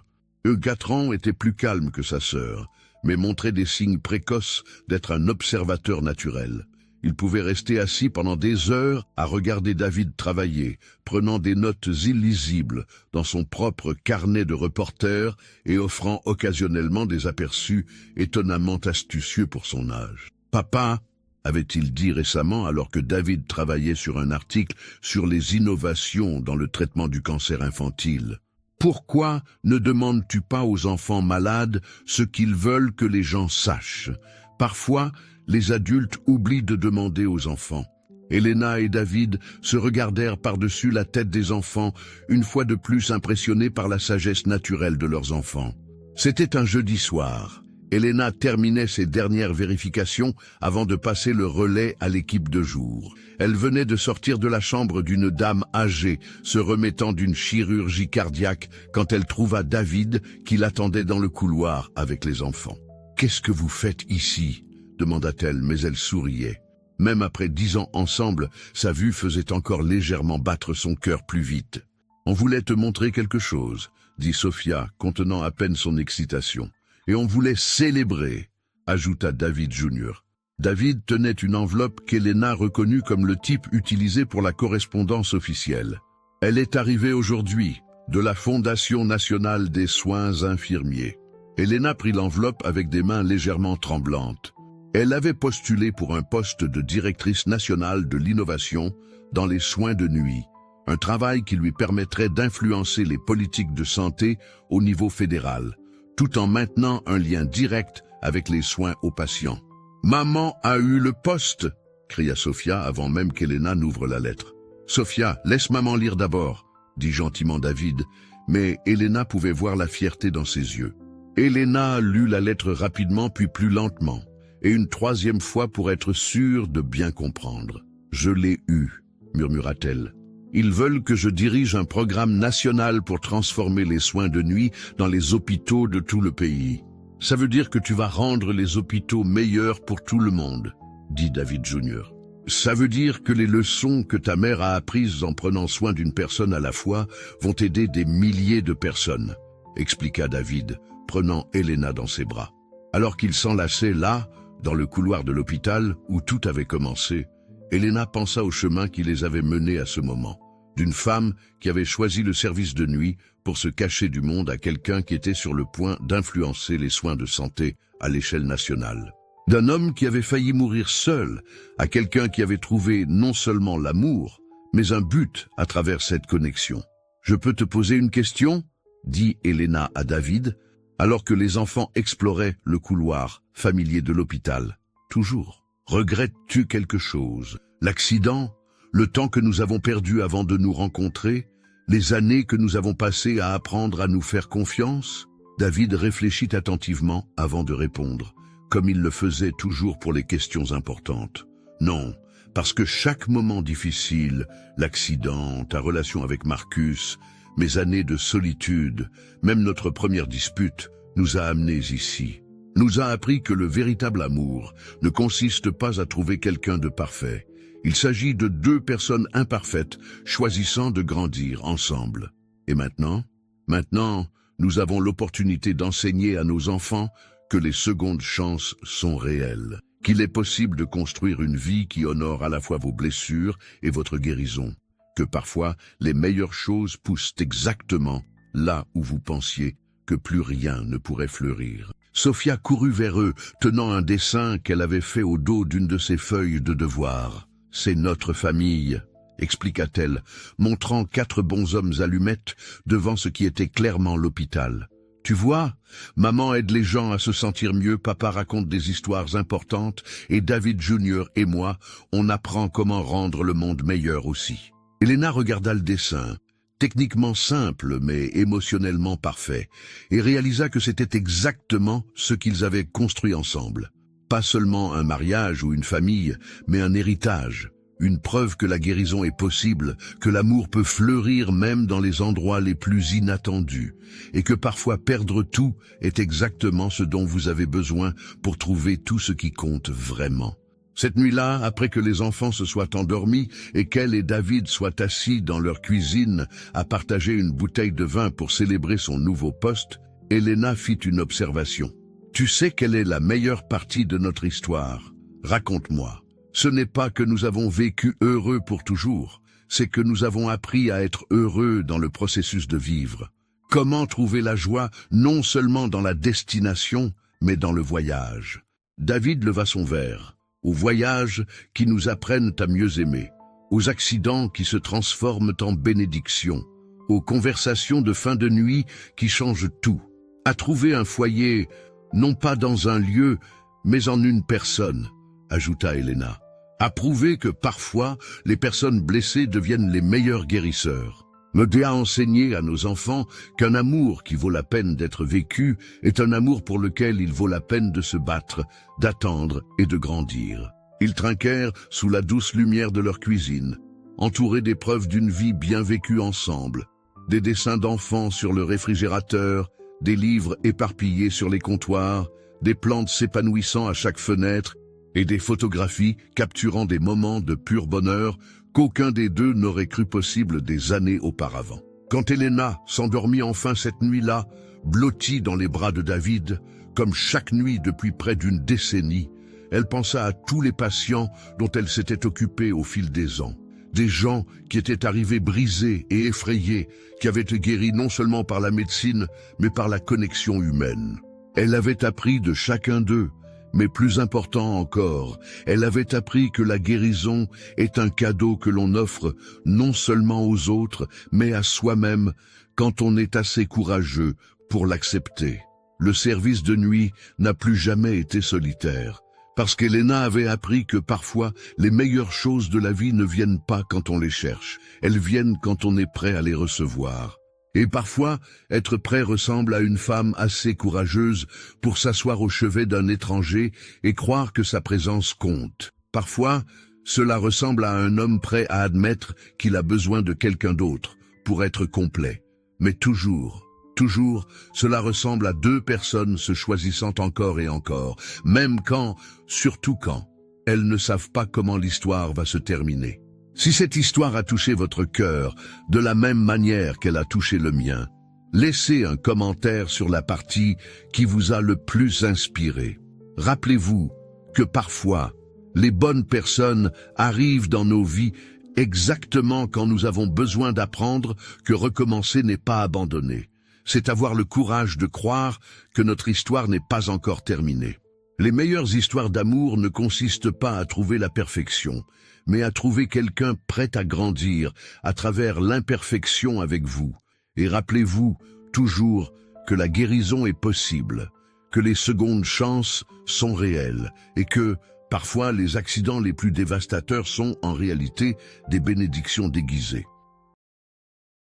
4 ans, était plus calme que sa sœur, mais montrait des signes précoces d'être un observateur naturel. Il pouvait rester assis pendant des heures à regarder David travailler, prenant des notes illisibles dans son propre carnet de reporter et offrant occasionnellement des aperçus étonnamment astucieux pour son âge. « Papa », avait-il dit récemment alors que David travaillait sur un article sur les innovations dans le traitement du cancer infantile. « Pourquoi ne demandes-tu pas aux enfants malades ce qu'ils veulent que les gens sachent ? Parfois, les adultes oublient de demander aux enfants. » Elena et David se regardèrent par-dessus la tête des enfants, une fois de plus impressionnés par la sagesse naturelle de leurs enfants. C'était un jeudi soir. Elena terminait ses dernières vérifications avant de passer le relais à l'équipe de jour. Elle venait de sortir de la chambre d'une dame âgée, se remettant d'une chirurgie cardiaque, quand elle trouva David qui l'attendait dans le couloir avec les enfants. « Qu'est-ce que vous faites ici ?» demanda-t-elle, mais elle souriait. Même après 10 ans ensemble, sa vue faisait encore légèrement battre son cœur plus vite. « On voulait te montrer quelque chose », dit Sofia, contenant à peine son excitation. « Et on voulait célébrer », ajouta David Jr. David tenait une enveloppe qu'Elena reconnut comme le type utilisé pour la correspondance officielle. « Elle est arrivée aujourd'hui, de la Fondation nationale des soins infirmiers. » Elena prit l'enveloppe avec des mains légèrement tremblantes. Elle avait postulé pour un poste de directrice nationale de l'innovation dans les soins de nuit, un travail qui lui permettrait d'influencer les politiques de santé au niveau fédéral, tout en maintenant un lien direct avec les soins aux patients. « Maman a eu le poste !» cria Sofia avant même qu'Elena n'ouvre la lettre. « Sofia, laisse maman lire d'abord !» dit gentiment David, mais Elena pouvait voir la fierté dans ses yeux. Elena lut la lettre rapidement puis plus lentement, et une 3e fois pour être sûre de bien comprendre. « Je l'ai eu », murmura-t-elle. « Ils veulent que je dirige un programme national pour transformer les soins de nuit dans les hôpitaux de tout le pays. Ça veut dire que tu vas rendre les hôpitaux meilleurs pour tout le monde, » dit David Jr. « Ça veut dire que les leçons que ta mère a apprises en prenant soin d'une personne à la fois vont aider des milliers de personnes, » expliqua David, prenant Elena dans ses bras. Alors qu'il s'enlaçait là, dans le couloir de l'hôpital où tout avait commencé, Elena pensa au chemin qui les avait menés à ce moment, d'une femme qui avait choisi le service de nuit pour se cacher du monde à quelqu'un qui était sur le point d'influencer les soins de santé à l'échelle nationale, d'un homme qui avait failli mourir seul à quelqu'un qui avait trouvé non seulement l'amour, mais un but à travers cette connexion. « Je peux te poser une question ?» dit Elena à David, alors que les enfants exploraient le couloir familier de l'hôpital. « Toujours. Regrettes-tu quelque chose? L'accident? Le temps que nous avons perdu avant de nous rencontrer? Les années que nous avons passées à apprendre à nous faire confiance ?» David réfléchit attentivement avant de répondre, comme il le faisait toujours pour les questions importantes. « Non, parce que chaque moment difficile, l'accident, ta relation avec Marcus, mes années de solitude, même notre première dispute, nous a amenés ici. Nous a appris que le véritable amour ne consiste pas à trouver quelqu'un de parfait. Il s'agit de 2 personnes imparfaites choisissant de grandir ensemble. Et maintenant, nous avons l'opportunité d'enseigner à nos enfants que les secondes chances sont réelles, qu'il est possible de construire une vie qui honore à la fois vos blessures et votre guérison, que parfois les meilleures choses poussent exactement là où vous pensiez que plus rien ne pourrait fleurir. Sofia courut vers eux, tenant un dessin qu'elle avait fait au dos d'une de ses feuilles de devoir. « C'est notre famille, » expliqua-t-elle, montrant 4 bonshommes allumettes devant ce qui était clairement l'hôpital. Tu vois, maman aide les gens à se sentir mieux, papa raconte des histoires importantes, et David Jr. et moi, on apprend comment rendre le monde meilleur aussi. Elena regarda le dessin, techniquement simple mais émotionnellement parfait, et réalisa que c'était exactement ce qu'ils avaient construit ensemble. Pas seulement un mariage ou une famille, mais un héritage. Une preuve que la guérison est possible, que l'amour peut fleurir même dans les endroits les plus inattendus, et que parfois perdre tout est exactement ce dont vous avez besoin pour trouver tout ce qui compte vraiment. Cette nuit-là, après que les enfants se soient endormis et qu'elle et David soient assis dans leur cuisine à partager une bouteille de vin pour célébrer son nouveau poste, Elena fit une observation. « Tu sais quelle est la meilleure partie de notre histoire? Raconte-moi. » Ce n'est pas que nous avons vécu heureux pour toujours, c'est que nous avons appris à être heureux dans le processus de vivre. Comment trouver la joie non seulement dans la destination, mais dans le voyage? David leva son verre. Aux voyages qui nous apprennent à mieux aimer, aux accidents qui se transforment en bénédictions, aux conversations de fin de nuit qui changent tout, à trouver un foyer, non pas dans un lieu, mais en une personne, ajouta Elena. À prouver que parfois, les personnes blessées deviennent les meilleurs guérisseurs. Me a enseigné à nos enfants qu'un amour qui vaut la peine d'être vécu est un amour pour lequel il vaut la peine de se battre, d'attendre et de grandir. Ils trinquèrent sous la douce lumière de leur cuisine, entourés des preuves d'une vie bien vécue ensemble, des dessins d'enfants sur le réfrigérateur, des livres éparpillés sur les comptoirs, des plantes s'épanouissant à chaque fenêtre et des photographies capturant des moments de pur bonheur qu'aucun des deux n'aurait cru possible des années auparavant. Quand Elena s'endormit enfin cette nuit-là, blottie dans les bras de David, comme chaque nuit depuis près d'une décennie, elle pensa à tous les patients dont elle s'était occupée au fil des ans. Des gens qui étaient arrivés brisés et effrayés, qui avaient été guéris non seulement par la médecine, mais par la connexion humaine. Elle avait appris de chacun d'eux, mais plus important encore, elle avait appris que la guérison est un cadeau que l'on offre non seulement aux autres, mais à soi-même quand on est assez courageux pour l'accepter. Le service de nuit n'a plus jamais été solitaire, parce qu'Elena avait appris que parfois les meilleures choses de la vie ne viennent pas quand on les cherche, elles viennent quand on est prêt à les recevoir. Et parfois, être prêt ressemble à une femme assez courageuse pour s'asseoir au chevet d'un étranger et croire que sa présence compte. Parfois, cela ressemble à un homme prêt à admettre qu'il a besoin de quelqu'un d'autre pour être complet. Mais toujours, cela ressemble à 2 personnes se choisissant encore et encore, même quand, surtout quand, elles ne savent pas comment l'histoire va se terminer. Si cette histoire a touché votre cœur de la même manière qu'elle a touché le mien, laissez un commentaire sur la partie qui vous a le plus inspiré. Rappelez-vous que parfois, les bonnes personnes arrivent dans nos vies exactement quand nous avons besoin d'apprendre que recommencer n'est pas abandonner. C'est avoir le courage de croire que notre histoire n'est pas encore terminée. Les meilleures histoires d'amour ne consistent pas à trouver la perfection, mais à trouver quelqu'un prêt à grandir à travers l'imperfection avec vous. Et rappelez-vous toujours que la guérison est possible, que les secondes chances sont réelles et que, parfois, les accidents les plus dévastateurs sont en réalité des bénédictions déguisées.